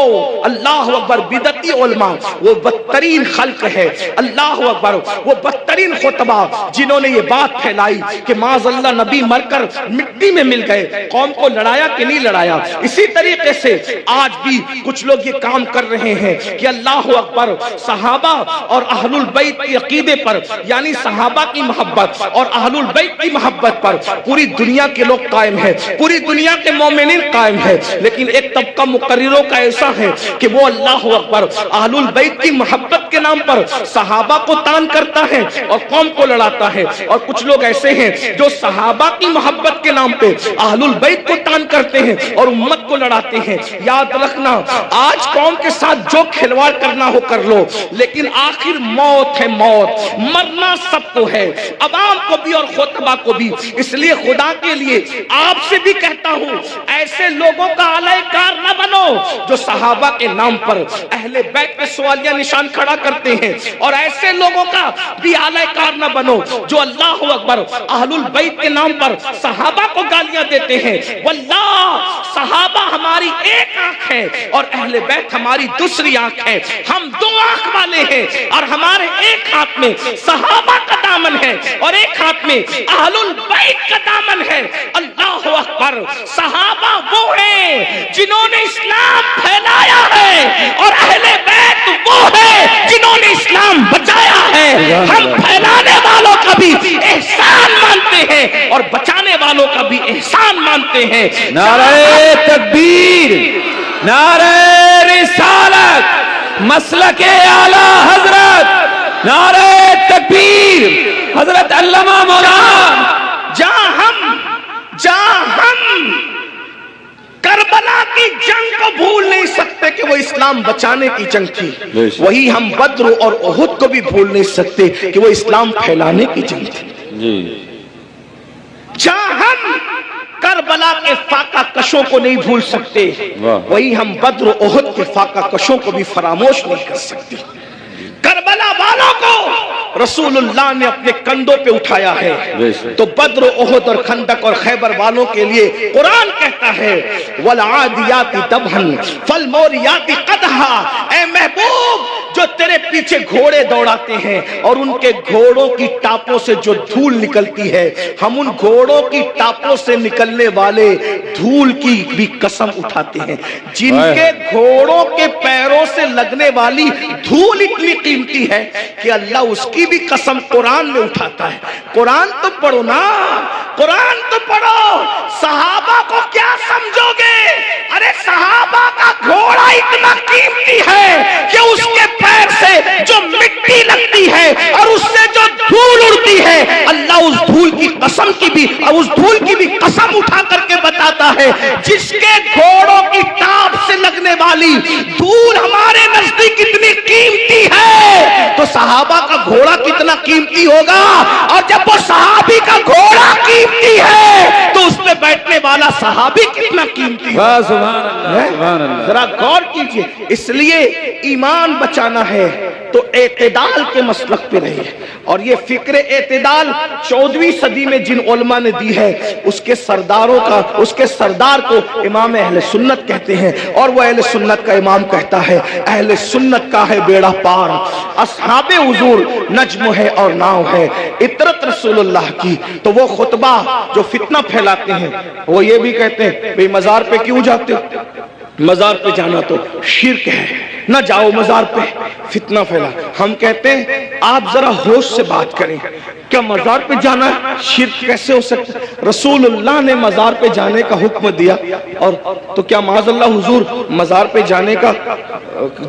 اللہ اکبر بدعتی علماء، وہ بدترین خلق ہے، اللہ اکبر، وہ بدترین خطبہ جنہوں نے یہ بات پھیلائی کہ معاذ اللہ نبی مر کر مٹی میں مل گئے، قوم کو لڑایا کہ نہیں لڑایا۔ اسی طریقے سے آج بھی کچھ لوگ یہ کام کر رہے ہیں کہ اللہ اکبر صحابہ اور اہل البیت کے عقیدے پر، یعنی صحابہ کی محبت اور اہل البیت کی محبت پر پوری دنیا کے لوگ قائم ہیں، پوری دنیا کے مومنین قائم ہیں، لیکن ایک طبقہ مقرروں کا ایسا ہے کہ وہ اللہ اکبر اہل البیت کی محبت کے نام پر صحابہ کو تان کرتا ہے اور قوم کو لڑاتا ہے، اور کچھ لوگ ایسے ہیں جو صحابہ کی محبت کے نام پہ اہل البیت کو تان کرتے ہیں اور امت کو لڑاتے ہیں۔ یاد رکھنا آج قوم کے ساتھ جو کھلواڑ کرنا ہو کر لو، لیکن آخر موت ہے، موت، مرنا سب کو ہے، عوام کو بھی اور خطبہ کو بھی۔ اس لیے خدا کے لیے آپ سے بھی کہتا ہوں ایسے لوگوں کا اعلی کار نہ بنو جو صحابہ کے نام پر اہل بیت پہ سوالیہ نشان کھڑا کرتے ہیں، اور ایسے لوگوں کا بھی اعلی کار نہ بنو جو اللہ اکبر اہل البیت کے نام پر صحابہ کو گالیاں دیتے ہیں۔ واللہ صحابہ ہماری ایک آنکھ ہے اور اہل بیت ہماری دوسری آنکھ ہے، ہم دو آنکھ والے ہیں، اور ہمارے ایک ہاتھ میں صحابہ کا دامن ہے اور ایک ہاتھ میں اہل البیت کا دامن ہے۔ اللہ اکبر، صحابہ وہ ہیں جنہوں نے اسلام پھیلایا ہے، اور اہل بیت وہ ہیں جنہوں نے اسلام بچایا ہے۔ ہم پھیلانے والوں کا بھی احسان مانتے ہیں اور بچانے والوں کا بھی احسان مانتے ہیں۔ نعرہ تکبیر، نعرہ رسالت، مسلک اعلی حضرت، نعرہ تکبیر، حضرت علامہ مولانا۔ جہاں ہم کربلا کی جنگ کو بھول نہیں سکتے کہ وہ اسلام بچانے کی جنگ تھی، وہی ہم بدر اور احد کو بھی بھول نہیں سکتے کہ وہ اسلام پھیلانے کی جنگ تھی۔ جہاں ہم کربلا کے فاقہ کشوں کو نہیں بھول سکتے، وہی ہم بدر و احد کے فاقہ کشوں کو بھی فراموش نہیں کر سکتے۔ کربلا والوں کو رسول اللہ نے اپنے کندھوں پہ اٹھایا ہے، تو بدر و احد اور خندق اور خیبر والوں کے لیے قرآن کہتا ہے وَالْعَادِيَاتِ دَبْحًا فَالْمُورِيَاتِ قَدْحًا۔ اے محبوب، جو تیرے پیچھے گھوڑے دوڑاتے ہیں اور ان کے گھوڑوں کی ٹاپوں سے جو دھول نکلتی ہے، ہم ان گھوڑوں کی ٹاپوں سے نکلنے والے دھول کی بھی قسم اٹھاتے ہیں۔ جن کے گھوڑوں کے پیروں سے لگنے والی دھول اتنی قیمتی ہے کہ اللہ اس کی بھی قسم قرآن میں اٹھاتا ہے۔ قرآن تو پڑھو نا، قرآن تو پڑھو۔ صحابہ کو کیا سمجھو گے؟ ارے صحابہ کا گھوڑا اتنا قیمتی ہے کہ اس کے پیر سے جو مٹی لگتی ہے اور اس سے جو دھول اڑتی ہے، اللہ اس دھول کی قسم کی بھی اور اس دھول کی بھی قسم اٹھا کر کے بتاتا ہے جس کے گھوڑوں کی ٹاپ سے لگنے والی دھول ہمارے نزدیک اتنی قیمتی ہے تو صحابہ کا گھوڑا کتنا قیمتی ہوگا۔ اور جب وہ صحابی کا گھوڑا قیمتی ہے تو اس پہ بیٹھنے والا صحابی کتنا قیمتی واہ سبحان اللہ سبحان اللہ. ذرا غور کیجئے. اس لیے ایمان بچانا ہے تو اعتدال کے مسلک پہ رہیے. اور یہ فکر اعتدال 14ویں صدی میں جن علماء نے دی ہے اس کے سردار کو امام اہل سنت کہتے ہیں. اور وہ اہل سنت کا امام کہتا ہے اہل سنت کا ہے بیڑا پار، اصحاب حضور نجم ہے اور ناؤ ہے، اطرت رسول اللہ کی. تو وہ خطبہ جو فتنہ پھیلاتے ہیں وہ یہ بھی کہتے ہیں بھئی مزار پہ کیوں جاتے ہو؟ مزار پہ جانا تو شرک ہے، نہ جاؤ مزار پہ، فتنہ پھیلا. ہم کہتے ہیں آپ ذرا ہوش سے بات کریں. کیا مزار پہ جانا شرک کیسے ہو سکتا؟ رسول اللہ نے مزار پہ جانے کا حکم دیا، اور تو کیا معاذ اللہ حضور مزار پہ جانے کا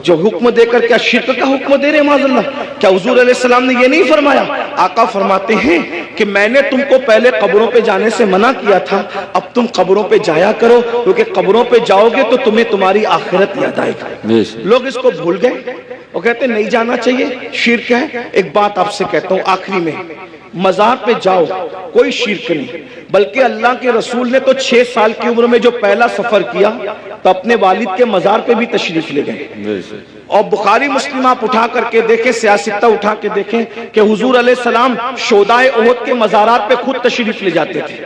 جو حکم دے کر کیا شرک کا حکم دے رہے ہیں معاذ اللہ؟ کیا حضور علیہ السلام نے یہ نہیں فرمایا؟ آقا فرماتے ہیں کہ میں نے تم کو پہلے قبروں پہ جانے سے منع کیا تھا، اب تم قبروں پہ جایا کرو، کیونکہ قبروں پہ جاؤ گے تو تمہیں تمہاری آخرت یاد آئے گی. لوگ اس کو بھول گئے، وہ کہتے ہیں نہیں جانا چاہیے، شرک ہے. ایک بات آپ سے کہتا ہوں آخری میں، مزار پہ جاؤ کوئی شرک نہیں، بلکہ اللہ کے رسول نے تو 6 سال کی عمر میں جو پہلا سفر کیا تو اپنے والد کے مزار پہ بھی تشریف لے گئے. اور بخاری مسلم آپ اٹھا کر کے دیکھیں، سیاستہ اٹھا کے دیکھیں کہ حضور علیہ السلام شہداء احد کے مزارات پہ خود تشریف لے جاتے تھے.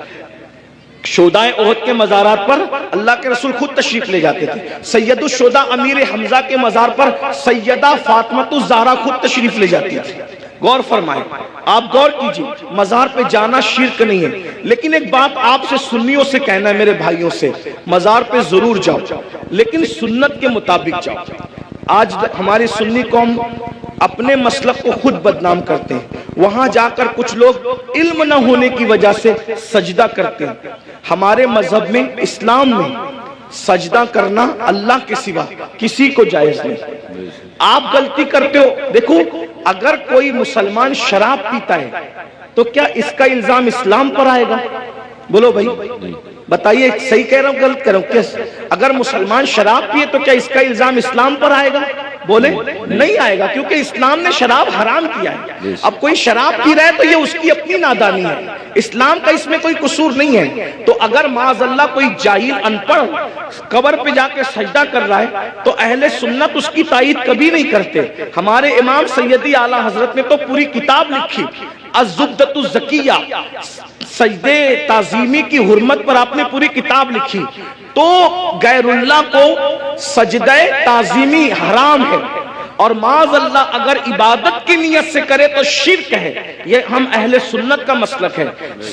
شہداء احد کے مزارات پر اللہ کے رسول خود تشریف لے جاتے تھے. سید الشہداء امیر حمزہ کے مزار پر سیدہ فاطمہ الزہرا خود تشریف لے جاتی تھی. غور فرمائیں، آپ غور کیجئے، مزار پہ جانا شرک نہیں ہے. لیکن ایک بات آپ سے سنیوں سے کہنا ہے، میرے بھائیوں سے، مزار پہ ضرور جاؤ لیکن سنت کے مطابق جاؤ. آج ہماری سنی قوم اپنے مسلک کو خود بدنام کرتے ہیں. وہاں جا کر کچھ لوگ علم نہ ہونے کی وجہ سے سجدہ کرتے ہیں. ہمارے مذہب میں، اسلام میں سجدہ کرنا اللہ کے سوا کسی کو جائز نہیں. آپ غلطی کرتے ہو. دیکھو اگر کوئی مسلمان شراب پیتا ہے تو کیا اس کا الزام اسلام پر آئے گا؟ بولو بھائی، بتائیے صحیح کہہ رہا ہوں غلط کہہ رہا ہوں؟ اگر مسلمان شراب پیے تو کیا اس کا الزام اسلام پر آئے گا؟ بولے نہیں آئے گا، کیونکہ اسلام نے شراب حرام کیا ہے. اب کوئی شراب پی رہا ہے تو یہ اس کی اپنی نادانی ہے، اسلام کا اس میں کوئی قصور نہیں ہے. تو اگر معاذ اللہ کوئی جاہل ان پڑھ قبر پہ جا کے سجدہ کر رہا ہے تو اہل سنت اس کی تائید کبھی نہیں کرتے. ہمارے امام سیدی اعلیٰ حضرت نے تو پوری کتاب لکھی، الزبدۃ الزکیہ، سجدے تعظیمی کی حرمت پر آپ نے پوری کتاب لکھی. تو غیر اللہ کو سجدہ تعظیمی حرام ہے، اور معاذ اللہ اگر عبادت کی نیت سے کرے تو شرک ہے. یہ ہم اہل سنت کا مسلک ہے.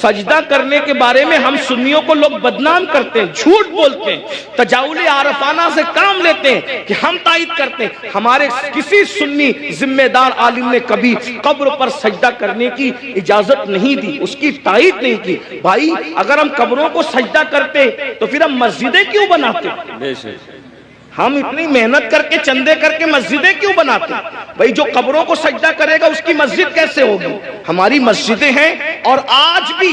سجدہ کرنے کے بارے میں ہم سنیوں کو لوگ بدنام کرتے ہیں، جھوٹ بولتے ہیں، تجاؤل عارفانہ سے کام لیتے ہیں کہ ہم تائید کرتے ہیں. ہمارے کسی سنی ذمہ دار عالم نے کبھی قبر پر سجدہ کرنے کی اجازت نہیں دی، اس کی تائید نہیں کی. بھائی اگر ہم قبروں کو سجدہ کرتے تو پھر ہم مسجدیں کیوں بناتے؟ ہم اتنی محنت کر کے چندے کر کے مسجدیں کیوں بناتے؟ بھائی جو قبروں کو سجدہ کرے گا اس کی مسجد کیسے ہوگی؟ ہماری مسجدیں ہیں. اور آج بھی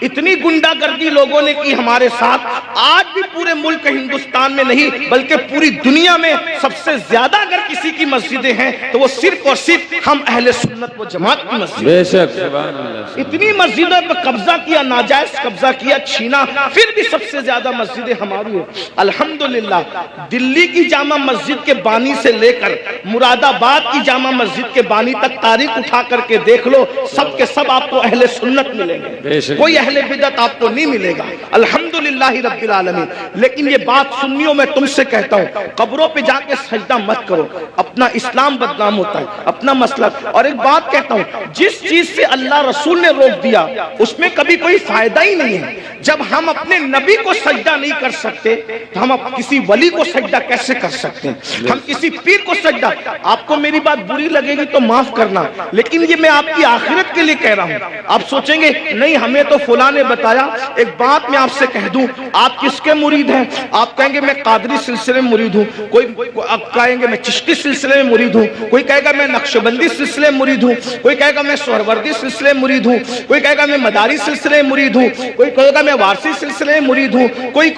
اتنی گنڈا گردی لوگوں نے کی ہمارے ساتھ، آج بھی پورے ملک ہندوستان میں نہیں بلکہ پوری دنیا میں سب سے زیادہ اگر کسی کی مسجدیں ہیں تو وہ صرف اور صرف ہم اہل سنت و جماعت کی مسجد. بے شک سبحان اللہ. اتنی مسجدوں پر قبضہ کیا، ناجائز قبضہ کیا، چھینا، پھر بھی سب سے زیادہ مسجدیں ہماری ہیں. الحمدللہ دلی کی جامع مسجد کے بانی سے لے کر مراد آباد کی جامع مسجد کے بانی تک تاریخ اٹھا کر کے دیکھ لو، سب کے سب آپ کو اہل سنت ملیں گے، کوئی اہل بدعت آپ کو نہیں ملے گا. الحمدللہ رب العالمین. لیکن یہ بات سنیوں میں تم سے کہتا ہوں، قبروں پہ جا کے سجدہ مت کرو، اپنا اسلام بدنام ہوتا ہے، اپنا مسلک. اور ایک بات کہتا ہوں، جس چیز سے اللہ رسول نے روک دیا اس میں کبھی کوئی فائدہ ہی نہیں ہے. جب ہم اپنے نبی کو سجدہ نہیں کر سکتے تو ہم کسی ولی کو سجدہ کیسے کر سکتے ہیں؟ ہم کسی پیر کو سجدہ. آپ کو میری بات بری لگے گی تو معاف کرنا، لیکن یہ میں آپ کی آخرت کے لیے کہہ رہا ہوں. آپ سوچیں گے نہیں ہمیں تو فلاں نے بتایا. ایک بات میں آپ سے کہہ دوں، آپ کس کے مرید ہیں؟ آپ کہیں گے میں قادری سلسلے میں مرید ہوں، کوئی آپ کہیں گے میں چشتی سلسلے میں مرید ہوں، کوئی کہے گا میں نقشبندی سلسلے میں مرید ہوں، کوئی کہے گا میں سہروردی سلسلے میں مرید ہوں، کوئی کہے گا میں مداری سلسلے میں مرید ہوں، کوئی کہے گا میں وارسی سلسلے میں مرید ہوں، کوئی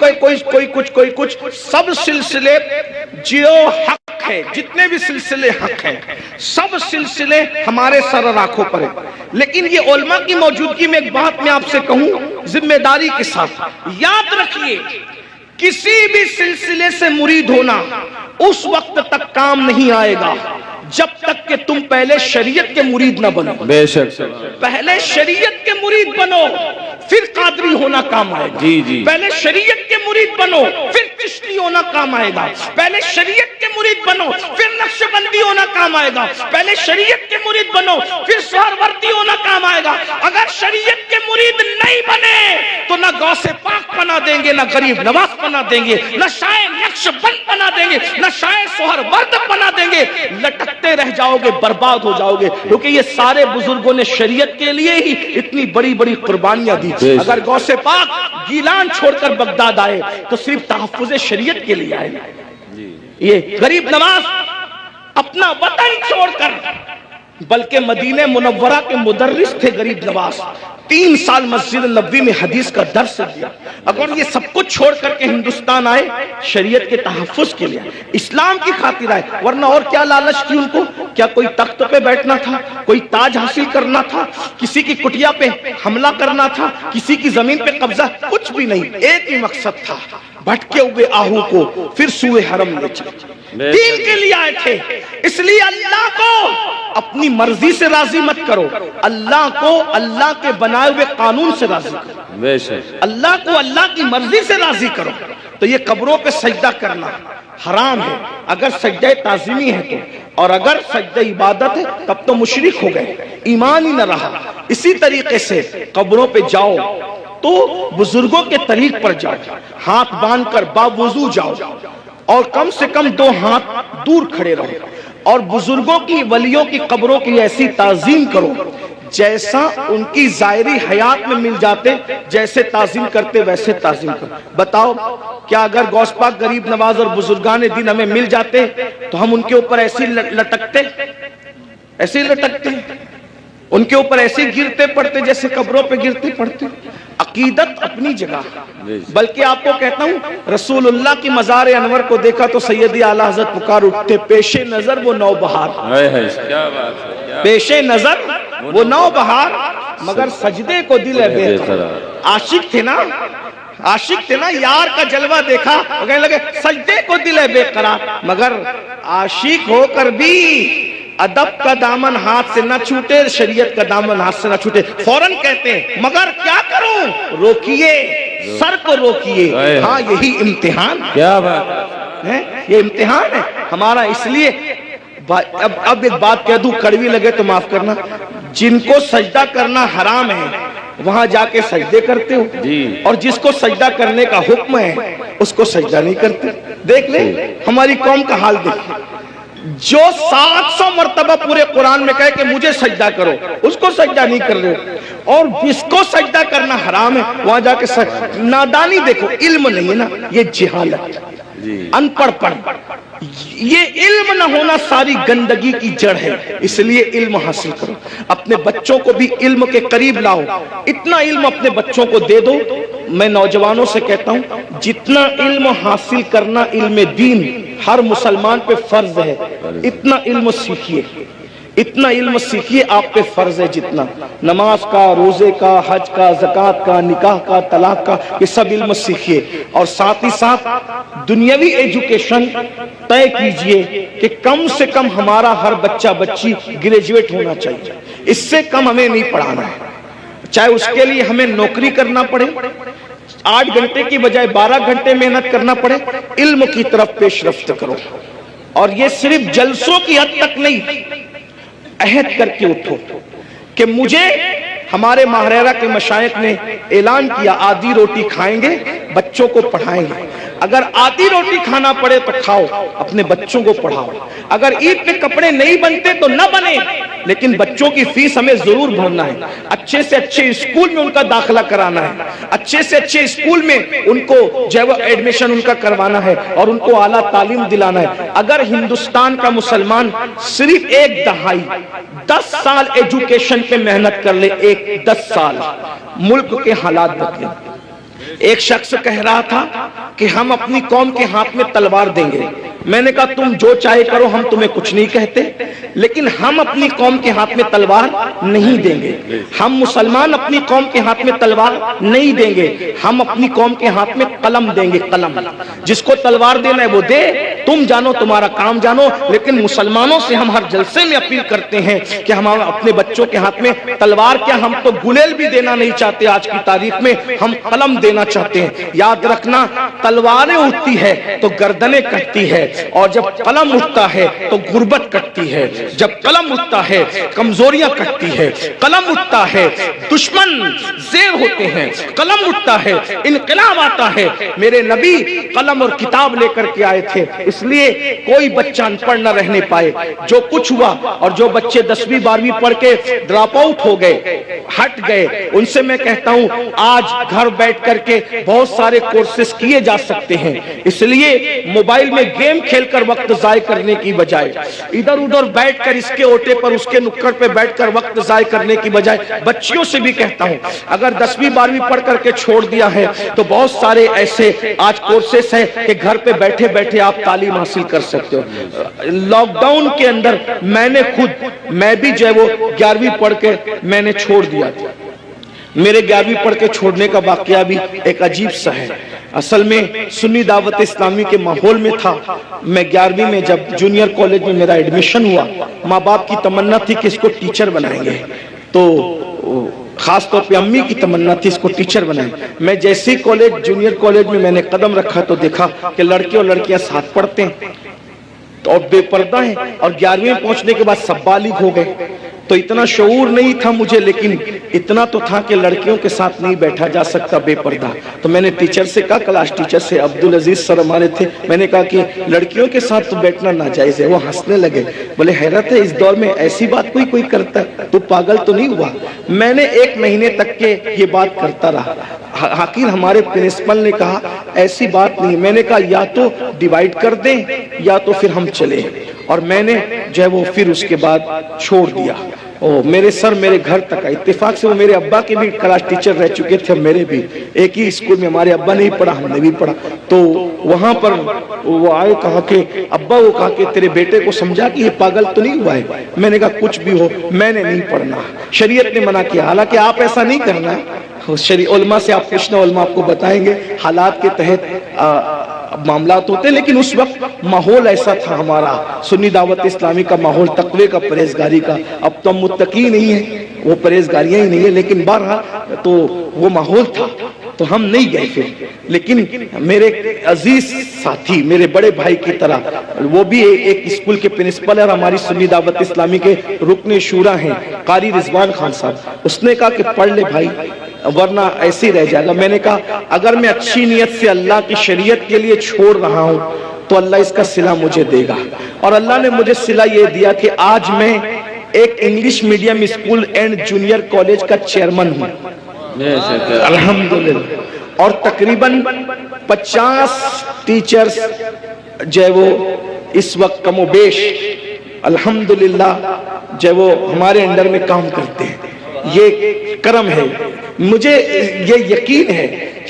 کچھ. سب سلسلے جو حق ہے، جتنے بھی سلسلے حق ہیں سب سلسلے ہمارے سر اور آنکھوں پر ہیں، لیکن یہ علماء کی موجودگی میں ایک بات میں آپ سے کہوں ذمہ داری کے ساتھ، یاد رکھیے کسی بھی سلسلے سے مرید ہونا اس وقت تک کام نہیں آئے گا جب تک کہ تم پہلے شریعت کے مرید نہ بنو۔ بے شک، پہلے شریعت کے مرید بنو پھر قادری ہونا کام آئے گا۔ جی جی، پہلے شریعت کے مرید بنو پھر چشتی ہونا کام آئے گا۔ پہلے شریعت کے مرید بنو پھر نقشبندی ہونا کام آئے گا۔ پہلے شریعت کے مرید بنو پھر سہروردی ہونا کام آئے گا۔ اگر شریعت کے مرید نہیں بنے تو نہ غوث پاک بنا دیں گے، نہ غریب نواز بنا دیں گے، نہ شاہ نقشبند بنا دیں گے، نہ شاہ سہرورد بنا دیں گے، لٹکتے رہ جاؤ گے، برباد ہو جاؤ گے، کیونکہ یہ سارے بزرگوں نے شریعت کے لیے ہی اتنی بڑی بڑی قربانیاں دی۔ اگر غوث پاک گیلان چھوڑ کر بغداد آئے تو صرف تحفظ شریعت کے لیے آئے۔ یہ غریب نواز اپنا وطن چھوڑ کر، بلکہ مدینہ منورہ کے مدرس تھے غریب نواز، 3 سال مسجد نبوی میں حدیث کا درس دیا۔ اگر یہ سب کچھ چھوڑ کر کے ہندوستان آئے شریعت کے تحفظ کے لیے، اسلام کی خاطر آئے، ورنہ اور کیا لالچ تھی ان کو؟ کیا کوئی تخت پہ بیٹھنا تھا، کوئی تاج حاصل کرنا تھا، کسی کی کٹیا پہ حملہ کرنا تھا، کسی کی زمین پہ قبضہ؟ کچھ بھی نہیں، ایک ہی مقصد تھا، بھٹکے ہوئے آہو کو پھر سوئے حرم لے چلے۔ دین کے لیے آئے تھے، اس لیے اللہ کو اپنی مرضی سے راضی مت کرو، اللہ کو اللہ کے بنائے ہوئے قانون سے راضی کرو۔ بے شک، اللہ کو اللہ کی مرضی سے راضی کرو۔ تو یہ قبروں پہ سجدہ کرنا حرام ہے اگر سجدہ تعظیمی ہے تو، اور اگر سجدہ عبادت ہے تب تو مشرک ہو گئے، ایمان ہی نہ رہا۔ اسی طریقے سے قبروں پہ جاؤ تو بزرگوں کے طریق پر جاؤ، ہاتھ باندھ کر باوضو جاؤ، اور کم سے کم 2 ہاتھ دور کھڑے رہو، اور بزرگوں کی ولیوں کی قبروں کی ایسی تعظیم کرو جیسا ان کی ظاہری حیات میں مل جاتے، جیسے تعظیم کرتے ویسے تعظیم کرو۔ بتاؤ کیا اگر غوث پاک غریب نواز اور بزرگان دین ہمیں مل جاتے تو ہم ان کے اوپر ایسی لٹکتے، ایسے لٹکتے، ان کے اوپر ایسے گرتے پڑتے جیسے قبروں پہ گرتے پڑتے؟ عقیدت اپنی جگہ، بلکہ آپ کو کہتا ہوں رسول اللہ کی مزار انور کو دیکھا تو سیدی اعلیٰ حضرت پکار اٹھتے، پیش نظر وہ نو بہار، کیا بات ہے، پیش نظر وہ نو بہار، مگر سجدے کو دل ہے بے قرار۔ عاشق تھے نا، عاشق تھے نا، یار کا جلوہ دیکھا وہ کہنے لگے سجدے کو دل ہے بے قرار، مگر عاشق ہو کر بھی ادب کا دامن ہاتھ سے نہ چھوٹے، شریعت کا دامن ہاتھ سے نہ چھوٹے، فوراً کہتے ہیں مگر کیا کروں؟ روکیے، سر کو روکیے، ہاں یہی امتحان کیا بات ہے، یہ امتحان ہے ہمارا۔ اس لیے اب ایک بات کہہ دوں، کڑوی لگے تو معاف کرنا، جن کو سجدہ کرنا حرام ہے وہاں جا کے سجدے کرتے ہو، اور جس کو سجدہ کرنے کا حکم ہے اس کو سجدہ نہیں کرتے۔ دیکھ لیں ہماری قوم کا حال دیکھ، جو 700 مرتبہ پورے قرآن میں کہے کہ مجھے سجدہ کرو، اس کو سجدہ نہیں کر رہے، اور جس کو سجدہ کرنا حرام ہے وہاں جا کے نادانی دیکھو، علم نہیں ہے نا، یہ جہالت، ان پڑھ پڑھ، یہ علم نہ ہونا ساری گندگی کی جڑ ہے۔ اس لیے علم حاصل کرو، اپنے بچوں کو بھی علم کے قریب لاؤ، اتنا علم اپنے بچوں کو دے دو۔ میں نوجوانوں سے کہتا ہوں جتنا علم حاصل کرنا علم دین ہر مسلمان پہ فرض ہے، اتنا علم سیکھیے، اتنا علم سیکھیے، آپ پہ فرض ہے جتنا نماز کا، روزے کا، حج کا، زکوٰۃ کا، نکاح کا، طلاق کا، یہ سب علم سیکھیے، اور ساتھ ہی ساتھ دنیاوی ایجوکیشن طے کیجئے کہ کم سے کم ہمارا ہر بچہ بچی گریجویٹ ہونا چاہیے، اس سے کم ہمیں نہیں پڑھانا ہے، چاہے اس کے لیے ہمیں نوکری کرنا پڑے، 8 گھنٹے کی بجائے 12 گھنٹے محنت کرنا پڑے، علم کی طرف پیش رفت کرو۔ اور یہ صرف جلسوں کی حد تک نہیں، عہد کر کے اٹھو کہ مجھے، ہمارے ماہرہ کے مشائخ نے اعلان کیا آدھی روٹی کھائیں گے، بچوں کو پڑھائیں گے، اگر آدھی روٹی کھانا پڑے تو کھاؤ، اپنے بچوں کو پڑھاؤ، اگر عید پہ کپڑے نہیں بنتے تو نہ بنے، لیکن بچوں کی فیس ہمیں ضرور بھرنا ہے، اچھے سے اچھے اسکول میں ان کا داخلہ کرانا ہے، اچھے سے اچھے اسکول میں ان کو جو ہے وہ ایڈمیشن ان کا کروانا ہے، اور ان کو اعلیٰ تعلیم دلانا ہے۔ اگر ہندوستان کا مسلمان صرف 1 دہائی 10 سال ایجوکیشن پہ محنت کر لے، 10 سال، ملک کے حالات بدلیں۔ ایک شخص کہہ رہا تھا کہ ہم اپنی قوم کے ہاتھ میں تلوار دیں گے. میں نے کہا تم جو چاہے کرو, ہم تمہیں کچھ نہیں کہتے, لیکن ہم اپنی قوم کے ہاتھ میں تلوار نہیں دیں گے. ہم مسلمان اپنی قوم کے ہاتھ میں تلوار نہیں دیں گے, ہم اپنی قوم کے ہاتھ میں قلم دیں گے. قلم, جس کو تلوار دینا ہے وہ دے, تم جانو, تمہارا کام جانو. لیکن مسلمانوں سے ہم ہر جلسے میں اپیل کرتے ہیں کہ ہم اپنے بچوں کے ہاتھ میں تلوار کیا, ہم تو گلیل بھی دینا نہیں چاہتے. آج کی تاریخ میں ہم قلم دینا چاہتے ہیں. یاد رکھنا, تلواریں اٹھتی ہے تو گردنیں کٹتی ہے, اور جب قلم اٹھتا ہے تو غربت کٹتی ہے. جب قلم اٹھتا ہے کمزوریاں کٹتی ہے. قلم اٹھتا ہے دشمن زیر ہوتے ہیں. قلم اٹھتا ہے انقلاب آتا ہے. میرے نبی قلم اور کتاب لے کر کے آئے تھے, اس لیے کوئی بچہ ان پڑھ نہ رہنے پائے. جو کچھ ہوا, اور جو بچے 10ویں 12ویں پڑھ کے ڈراپ آؤٹ ہو گئے, ہٹ گئے, ان سے میں کہتا ہوں آج گھر بیٹھ کر کے بہت سارے کورسز کیے جا سکتے ہیں. اس لیے موبائل میں گیم کھیل کر وقت ضائع کرنے کی بجائے, ادھر ادھر بیٹھ کر اس کے اوٹے پر اس کے نکڑ پہ بیٹھ کر وقت ضائع کرنے کی بجائے, بچیوں سے بھی کہتا ہوں اگر 10ویں 12ویں پڑھ کر کے چھوڑ دیا ہے تو بہت سارے ایسے آج کورسز ہیں کہ گھر پہ بیٹھے بیٹھے آپ تعلیم حاصل کر سکتے ہو. لاک ڈاؤن کے اندر میں بھی جو ہے وہ 11ویں پڑھ کے میں نے چھوڑ دیا تھا. میرے 11ویں پڑھ کے چھوڑنے کا واقعہ بھی ایک عجیب سا ہے. اصل میں سنی دعوت اسلامی کے ماحول میں تھا. میں 11ویں میں جب جونیئر کالج میں میرا ایڈمیشن ہوا, ماں باپ کی تمنا تھی کہ اس کو ٹیچر بنائیں گے, تو خاص طور پہ امی کی تمنا تھی اس کو ٹیچر بنائیں. میں جیسے کالج جونیئر کالج میں نے قدم رکھا تو دیکھا کہ لڑکے اور لڑکیاں ساتھ پڑھتے ہیں اور بے پردہ ہیں, اور 11ویں پہنچنے کے بعد سب بالغ ہو گئے. تو اتنا شعور نہیں تھا مجھے, لیکن اتنا تو تھا کہ لڑکیوں کے ساتھ نہیں بیٹھا جا سکتا بے پردہ. تو میں نے ٹیچر سے کہا, کلاس ٹیچر سے, عبدالعزیز سر ہمارے تھے, میں نے کہا کہ لڑکیوں کے ساتھ تو بیٹھنا ناجائز ہے. وہ ہنسنے لگے, بولے حیرت ہے اس دور میں ایسی بات کوئی کرتا ہے, تو پاگل تو نہیں ہوا. میں نے 1 مہینے تک کے یہ بات کرتا رہا. آخر ہمارے پرنسپل نے کہا ایسی بات نہیں. میں نے کہا یا تو ڈیوائیڈ کر دیں یا تو پھر ہم چلیں, اور میں نے جو ہے وہ پھر اس کے بعد چھوڑ دیا. میرے سر میرے گھر تک آئے. اتفاق سے وہ میرے ابا کے بھی کلاس ٹیچر رہ چکے تھے, میرے بھی ایک ہی اسکول میں. ہمارے ابا نے بھی پڑھا, ہم نے بھی پڑھا. تو وہاں پر وہ آئے, کہا کہ ابا, وہ کہا کہ تیرے بیٹے کو سمجھا کہ یہ پاگل تو نہیں ہوا ہے. میں نے کہا کچھ بھی ہو میں نے نہیں پڑھنا, شریعت نے منع کیا. حالانکہ آپ ایسا نہیں کرنا, علماء سے آپ پوچھنا, علماء آپ کو بتائیں گے حالات کے تحت معاملات ہوتے ہیں. لیکن اس وقت ماحول ایسا تھا ہمارا سنی دعوت اسلامی کا ماحول, تقوی کا, پرہیزگاری کا. اب تو ہم متقی نہیں ہیں, وہ پرہیزگاریاں ہی نہیں ہیں, لیکن بہرحال تو وہ ماحول تھا تو ہم نہیں گئے پھر. لیکن میرے عزیز ساتھی, میرے بڑے بھائی کی طرح, وہ بھی ایک اسکول کے پرنسپل ہے اور ہماری سنی دعوت اسلامی کے رکن شورا ہیں, قاری رضوان خان صاحب. اس نے کہا کہ پڑھ لے بھائی ورنہ ایسے ہی رہ جائے گا. میں نے کہا اگر میں اچھی نیت سے اللہ کی شریعت کے لیے چھوڑ رہا ہوں تو اللہ اس کا صلہ مجھے دے گا. اور اللہ نے مجھے صلہ یہ دیا کہ آج میں ایک English medium school and junior college کا چیئرمین ہوں الحمدللہ. اور تقریباً 50 ٹیچرز جو ہے وہ اس وقت کم و بیش الحمدللہ جو ہے وہ ہمارے انڈر میں کام کرتے ہیں. یہ کرم ہے. مجھے یہ یقین ہے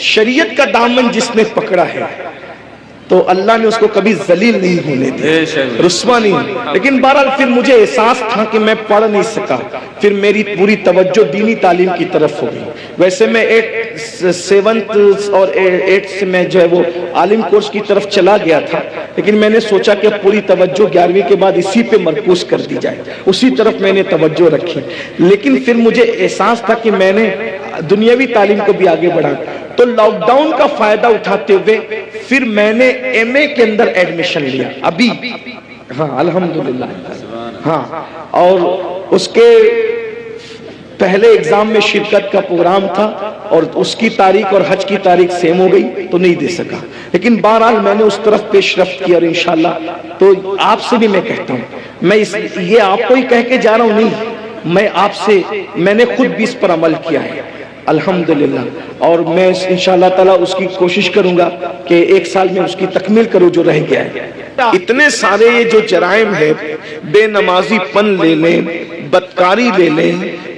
شریعت کا دامن جس نے پکڑا ہے تو اللہ نے اس کو کبھی ذلیل نہیں ہونے دیا, رسوا نہیں. لیکن بہرحال پھر مجھے احساس تھا کہ میں پڑھ نہیں سکا, پھر میری پوری توجہ دینی تعلیم کی طرف ہو گئی. ویسے میں 7th اور 8th سے میں جو ہے وہ عالم کورس کی طرف چلا گیا تھا, لیکن میں نے سوچا کہ پوری توجہ 11ویں کے بعد اسی پہ مرکوز کر دی جائے, اسی طرف میں نے توجہ رکھی. لیکن پھر مجھے احساس تھا کہ میں نے دنیاوی تعلیم کو بھی آگے بڑھا. تو لاک ڈاؤن کا فائدہ اٹھاتے ہوئے پھر میں نے MA کے اندر ایڈمیشن لیا ابھی, ہاں الحمدللہ. ہاں, اور اس کے پہلے ایگزام میں شرکت کا پروگرام تھا اور اس کی تاریخ اور حج کی تاریخ سیم ہو گئی تو نہیں دے سکا. لیکن بہرحال میں نے اس طرف پیش رفت کی, اور انشاءاللہ تو آپ سے بھی میں کہتا ہوں, میں یہ آپ کو ہی کہہ کے جا رہا ہوں نہیں, میں نے خود بھی اس پر عمل کیا ہے الحمدللہ. اور میں انشاءاللہ تعالیٰ اس کی کوشش کروں گا کہ 1 سال میں اس کی تکمیل کروں جو رہ گیا ہے. اتنے سارے جو جرائم ہے, بے نمازی پن لے لیں, بدکاری لے لیں,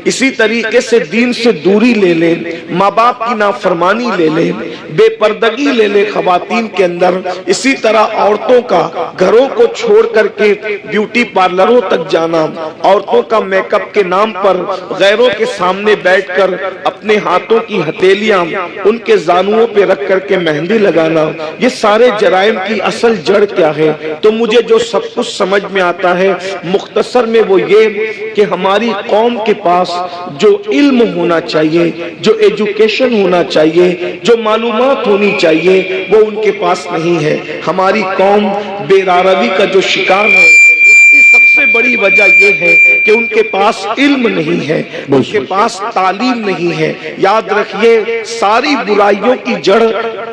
اسی طریقے سے دین سے دوری لے لیں، ماں باپ کی نافرمانی لے لیں، بے پردگی لے لیں خواتین کے اندر، اسی طرح عورتوں کا گھروں کو چھوڑ کر کے بیوٹی پارلروں تک جانا، عورتوں کا میک اپ کے نام پر غیروں کے سامنے بیٹھ کر اپنے ہاتھوں کی ہتھیلیاں ان کے زانوؤں پہ رکھ کر کے مہندی لگانا، یہ سارے جرائم کی اصل جڑ کیا ہے؟ تو مجھے جو سب کچھ سمجھ میں آتا ہے مختصر میں وہ یہ کہ ہماری قوم کے پاس جو علم ہونا چاہیے، جو ایجوکیشن ہونا چاہیے، جو معلومات ہونی چاہیے، وہ ان کے پاس نہیں ہے۔ ہماری قوم بے راروی کا جو شکار ہے، اس کی سب سے بڑی وجہ یہ ہے کہ ان کے پاس علم نہیں ہے، ان کے پاس تعلیم نہیں ہے۔ یاد رکھیے ساری برائیوں کی جڑ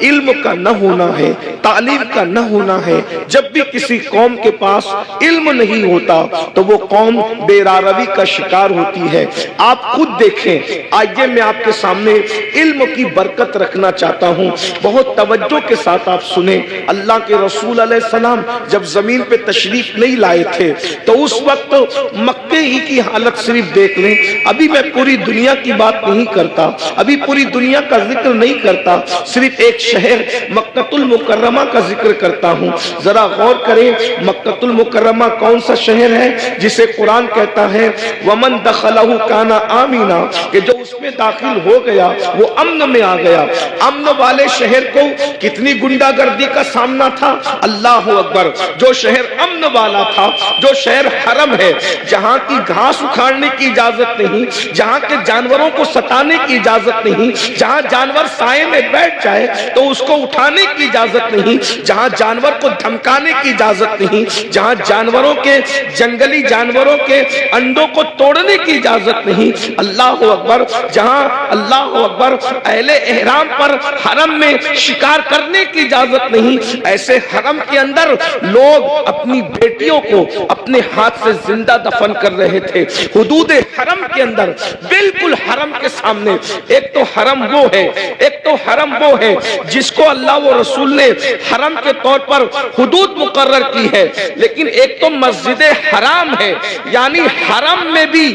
علم کا نہ ہونا ہے، تعلیم کا نہ ہونا ہے۔ جب بھی کسی قوم کے پاس علم نہیں ہوتا تو وہ قوم بے راروی کا شکار ہوتی ہے۔ آپ خود دیکھیں، آئیے میں آپ کے سامنے علم کی برکت رکھنا چاہتا ہوں، بہت توجہ کے ساتھ آپ سنیں۔ اللہ کے رسول علیہ السلام جب زمین پہ تشریف نہیں لائے تھے تو اس وقت مکے ہی کی حالت صرف دیکھ لیں۔ ابھی میں پوری دنیا کی بات نہیں کرتا، ابھی پوری دنیا کا ذکر نہیں کرتا، صرف ایک شہر مکہ المکرمہ کا ذکر کرتا ہوں۔ ذرا غور کریں مکہ المکرمہ کون سا شہر ہے جسے قرآن کہتا ہے وَمَن دَخَلَهُ كَانَ آمِنًا، کہ جو اس میں داخل ہو گیا وہ امن میں آ گیا۔ امن والے شہر کو کتنی گنڈا گردی کا سامنا تھا، اللہ اکبر۔ جو شہر امن والا تھا، جو شہر حرم ہے، جہاں کی گھاس اکھاڑنے کی اجازت نہیں، جہاں کے جانوروں کو ستانے کی اجازت نہیں، جہاں جانور سائے میں بیٹھ جائے تو اس کو اٹھانے کی اجازت نہیں، جہاں جانور کو دھمکانے کی اجازت نہیں، جہاں جانوروں کے جنگلی جانوروں کے انڈوں کو توڑنے کی اجازت نہیں، اللہ اکبر۔ جہاں اللہ اکبر اہل احرام پر حرم میں شکار کرنے کی اجازت نہیں، ایسے حرم کے اندر لوگ اپنی بیٹیوں کو اپنے ہاتھ سے زندہ دفن کر رہے تھے۔ حدود حرم کے اندر، بالکل حرم کے سامنے۔ ایک تو حرم وہ ہے، ایک تو حرم وہ ہے جس کو اللہ و رسول نے حرم کے طور پر حدود مقرر کی ہے، لیکن ایک تو مسجد حرام ہے، یعنی حرم میں بھی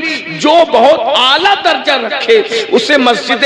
جو بہت اعلیٰ درجہ رکھے اسے مسجد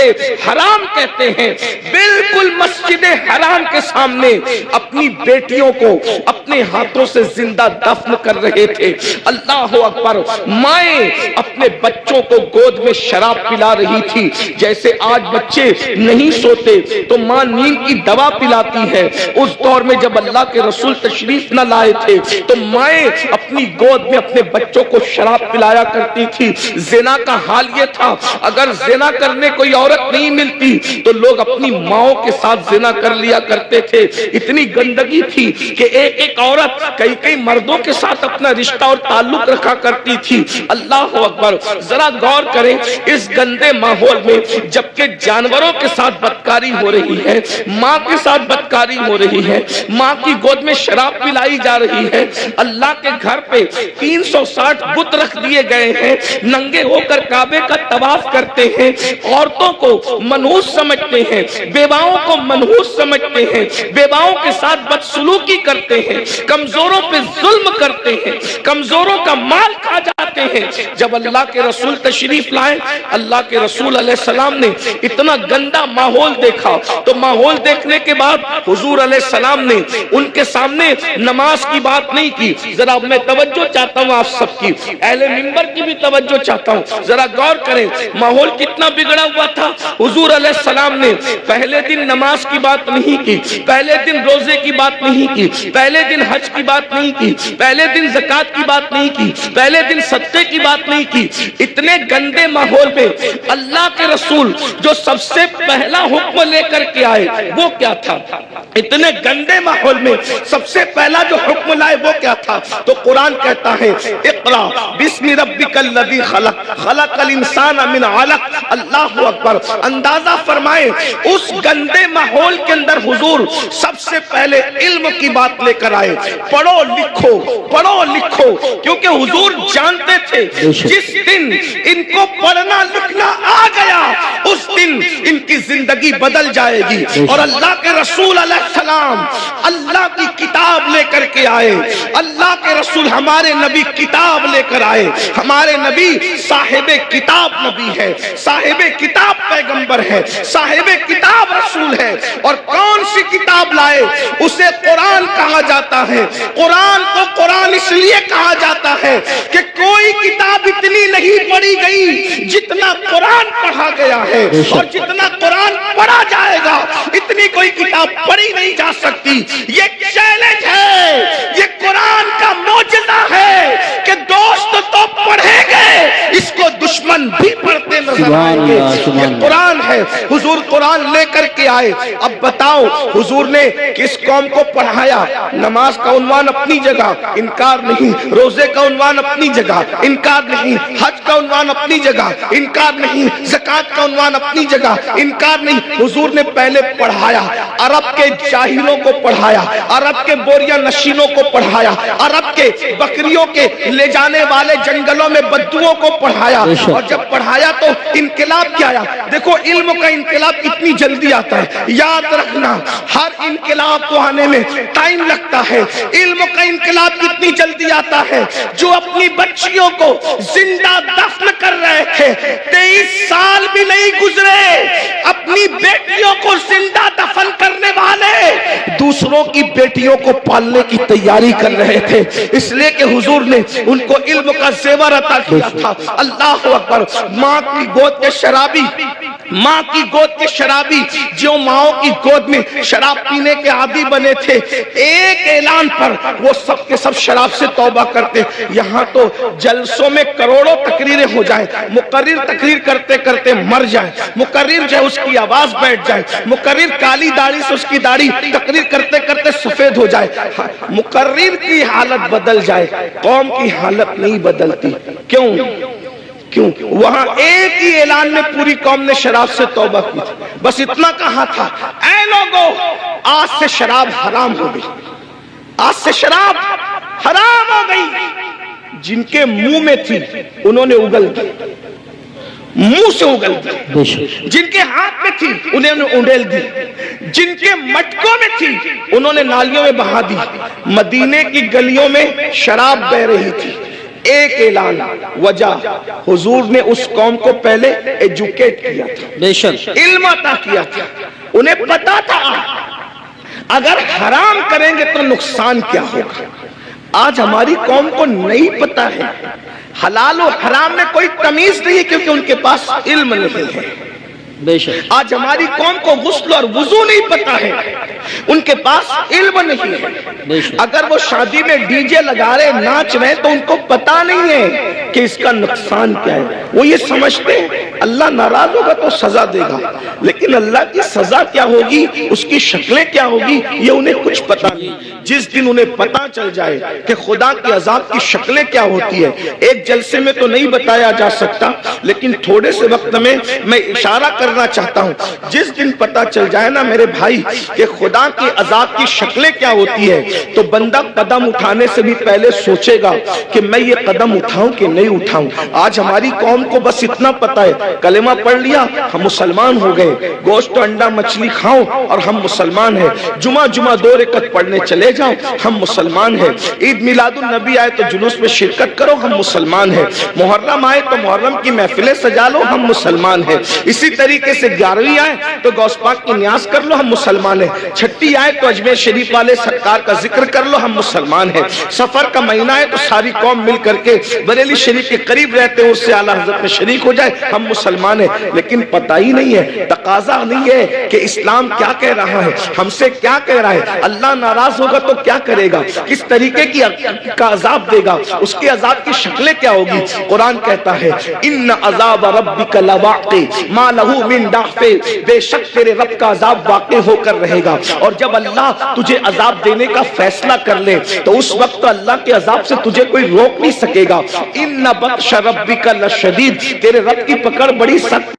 حرام کہتے ہیں۔ بالکل مسجد حرام کے سامنے اپنی بیٹیوں کو اپنے ہاتھوں سے زندہ دفن کر رہے تھے۔ اللہ اکبر۔ مائیں اپنے بچوں کو گود میں شراب پلا رہی تھی، جیسے آج بچے نہیں سوتے تو ماں نیند کی دوا پلاتی ہے، اس دور میں جب اللہ کے رسول تشریف نہ لائے تھے تو مائیں اپنی گود میں اپنے بچوں کو شراب پلایا کرتی تھی۔ زنا کا حال یہ تھا، اگر زنا کرنے کوئی عورت نہیں ملتی تو لوگ اپنی ماؤں کے ساتھ زنا کر لیا کرتے تھے۔ اتنی گندگی تھی کہ ایک ایک عورت کئی کئی مردوں کے ساتھ اپنا رشتہ اور تعلق رکھا کرتی تھی۔ اللہ اکبر۔ ذرا غور کریں اس گندے ماحول میں جبکہ جانوروں کے ساتھ بدکاری ہو رہی ہے، ماں کے ساتھ بدکاری ہو رہی ہے، ماں کی گود میں شراب پلائی جا رہی ہے، اللہ کے گھر پہ 360 بت رکھ دیے گئے ہیں، ننگے ہو کر کعبے کا طواف کرتے ہیں، عورتوں کو منحوس سمجھتے ہیں، بیواؤں کو منحوس سمجھتے ہیں، بیواؤں کے ساتھ بدسلوکی کرتے ہیں، کمزوروں پہ ظلم کرتے ہیں، کمزوروں کا مال کھا جاتے ہیں۔ جب اللہ کے رسول تشریف لائے، اللہ کے رسول علیہ السلام نے اتنا گندا ماحول دیکھا تو ماحول دیکھنے کے بعد حضور علیہ السلام نے ان کے سامنے نماز کی بات نہیں کی۔ ذرا میں توجہ چاہتا ہوں آپ سب کی، اہل منبر کی بھی توجہ چاہتا ہوں، ذرا غور کریں ماحول کتنا بگڑا ہوا تھا۔ حضور علیہ السلام نے پہلے دن نماز کی بات نہیں کی، پہلے دن روزے کی بات نہیں کی، پہلے دن حج کی بات نہیں کی، پہلے دن زکات کی بات نہیں کی، پہلے دن صدقے کی بات نہیں کی۔ اتنے گندے ماحول میں اللہ کے رسول جو سب سے پہلا حکم لے کر کے آئے وہ کیا تھا؟ اتنے گندے ماحول میں سب سے پہلا جو حکم لائے وہ کیا تھا؟ تو قرآن کہتا ہے اقرا بسم ربک الذی خلق خلق الانسان من علق۔ اللہ اکبر۔ اندازہ فرمائیں اس گندے ماحول کے اندر حضور سب سے پہلے علم کی بات لے کر آئے، پڑھو لکھو پڑھو لکھو، کیونکہ حضور جانتے جانتے تھے جس دن ان کو پڑھنا لکھنا آ گیا اس دن ان کی زندگی بدل جائے گی. اور اللہ کے رسول علیہ السلام اللہ کی کتاب لے کر کے آئے. اللہ کے رسول ہمارے نبی کتاب لے کر آئے. ہمارے نبی صاحب کتاب نبی ہے, صاحب کتاب پیغمبر ہے, صاحب کتاب رسول ہے. اور کون سی کتاب لائے؟ اسے قرآن کہا جاتا ہے. قرآن کو قرآن اس لیے کہا جاتا ہے کہ کوئی کتاب اتنی نہیں پڑھی گئی جتنا قرآن پڑھا گیا ہے, اور جتنا قرآن پڑھا جائے گا اتنی کوئی کتاب پڑھی نہیں جا سکتی. یہ چیلنج ہے, یہ قرآن کا معجزہ ہے کہ دوست تو پڑھیں گے, اس کو دشمن بھی پڑھتے نظر آئیں گے. یہ قرآن ہے. حضور قرآن لے کر کے آئے. اب بتاؤ حضور نے کس قوم کو پڑھایا؟ نماز کا عنوان اپنی جگہ, انکار نہیں. روزے کا عنوان اپنی جگہ, انکار نہیں. حج کا عنوان اپنی جگہ, انکار نہیں. زکات کا عنوان اپنی جگہ, انکار نہیں. حضور نے پہلے پڑھایا, عرب کے جاہلوں کو پڑھایا, عرب کے بوریا نشینوں کو پڑھایا, عرب کے بکریوں کے لے جانے والے جنگلوں میں بدوؤں کو پڑھایا. اور جب پڑھایا تو انقلاب کیا آیا؟ دیکھو علم کا انقلاب کتنی جلدی آتا ہے. یاد رکھنا ہر انقلاب کو آنے میں ٹائم لگتا ہے. علم کا انقلاب کتنی جلدی آتا ہے. جو اپنی بچیوں کو زندہ دفن کر رہے تھے 23 سال بھی نہیں گزرے, اپنی بیٹیوں کو زندہ دفن کرنے والے دوسروں کی بیٹیوں کو پالنے کی تیاری کر رہے تھے. اس لیے کہ حضور نے ان کو علم کا زیور عطا کیا تھا. اللہ اکبر. ماں کی گود کے شرابی, ماں کی گود کے شرابی جو ماؤں کی گود میں شراب پینے کے عادی بنے تھے, ایک اعلان پر وہ سب کے سب شراب سے توبہ کرتے. یہاں تو جلسوں میں کروڑوں تقریریں ہو جائیں, مقرر تقریر کرتے کرتے مر جائے, مقرر جو اس کی آواز بیٹھ جائے, مقرر کالی داڑھی سے اس کی داڑھی تقریر کرتے کرتے سفید ہو جائے, مقرر کی حالت بدل جائے, قوم کی حالت نہیں بدلتی. کیوں؟ وہاں ایک ہی اعلان میں پوری قوم نے شراب سے توبہ کی تھی. بس اتنا کہا تھا, اے لوگو آج سے شراب حرام ہو گئی, آج سے شراب حرام ہو گئی. جن کے منہ میں تھی انہوں نے اگل دی, منہ سے اگل دی. جن کے ہاتھ میں تھی انہوں نے انڈیل دی, جن کے مٹکوں میں تھی انہوں نے نالیوں میں بہا دی. مدینے کی گلیوں میں شراب بہ رہی تھی. ایک اعلان, وجہ حضور نے اس قوم کو پہلے ایجوکیٹ کیا تھا, علم عطا کیا تھا. انہیں پتا تھا اگر حرام کریں گے تو نقصان کیا ہوگا. آج ہماری قوم کو نہیں پتا ہے, حلال و حرام میں کوئی تمیز نہیں ہے کیونکہ ان کے پاس علم نہیں ہے. آج ہماری قوم کو غسل اور وضو نہیں پتا ہے, ان کے پاس علم نہیں ہے. اگر وہ شادی میں ڈی جے لگا رہے ناچ رہے تو ان کو پتا نہیں ہے کہ اس کا نقصان کیا ہے. وہ یہ سمجھتے ہیں اللہ ناراض ہوگا تو سزا دے گا, لیکن اللہ کی سزا کیا ہوگی, اس کی شکلیں کیا ہوگی, یہ انہیں کچھ پتا نہیں. جس دن انہیں پتا چل جائے کہ خدا کے عذاب کی شکلیں کیا ہوتی ہے, ایک جلسے میں تو نہیں بتایا جا سکتا, لیکن تھوڑے سے وقت میں اشارہ کرنا چاہتا ہوں. جس دن پتا چل جائے نا میرے بھائی کہ خدا کے عذاب کی شکلیں کیا ہوتی ہے, تو بندہ قدم اٹھانے سے بھی پہلے سوچے گا کہ میں یہ قدم اٹھاؤں کہ نہیں اٹھاؤں. آج ہماری قوم کو بس اتنا پتا ہے, کلمہ پڑھ لیا ہم مسلمان ہو گئے, گوشت انڈا مچھلی کھاؤ اور ہم مسلمان ہیں, جمعہ 2 رکعت پڑھنے چلے جاؤ ہم مسلمان ہیں, عید میلاد النبی آئے تو جلوس میں شرکت کرو ہم مسلمان ہیں, محرم آئے تو محرم کی محفلیں سجا لو ہم مسلمان ہیں, اسی طریقے سے 11ویں آئے تو غوث پاک کی نیاز کر لو ہم مسلمان ہیں, چھٹی آئے تو اجمیر شریف والے سرکار کا ذکر کر لو ہم مسلمان ہیں, سفر کا مہینہ ہے تو ساری قوم مل کر کے بریلی شریف کے قریب رہتے ہیں اس سے اعلیٰ حضرت میں شریک ہو جائے ہم مسلمان ہیں. لیکن پتہ ہی نہیں ہے, تقاضا نہیں ہے کہ اسلام کیا کہہ رہا ہے, ہم سے کیا کہہ رہا ہے, اللہ ناراض ہوگا تو کیا کرے گا, کس طریقے کی کا عذاب دے گا, اس کے عذاب کی شکلیں کیا ہوگی. قرآن کہتا ہے ان عذاب ربک لواقع ما لہ من دافع, بے شک تیرے رب کا عذاب واقع ہو کر رہے گا. اور جب اللہ تجھے عذاب دینے کا فیصلہ کر لے تو اس وقت اللہ کے عذاب سے تجھے کوئی روک نہیں سکے گا. ان بطش ربک لشدید, تیرے رب کی پکڑ بڑی سخت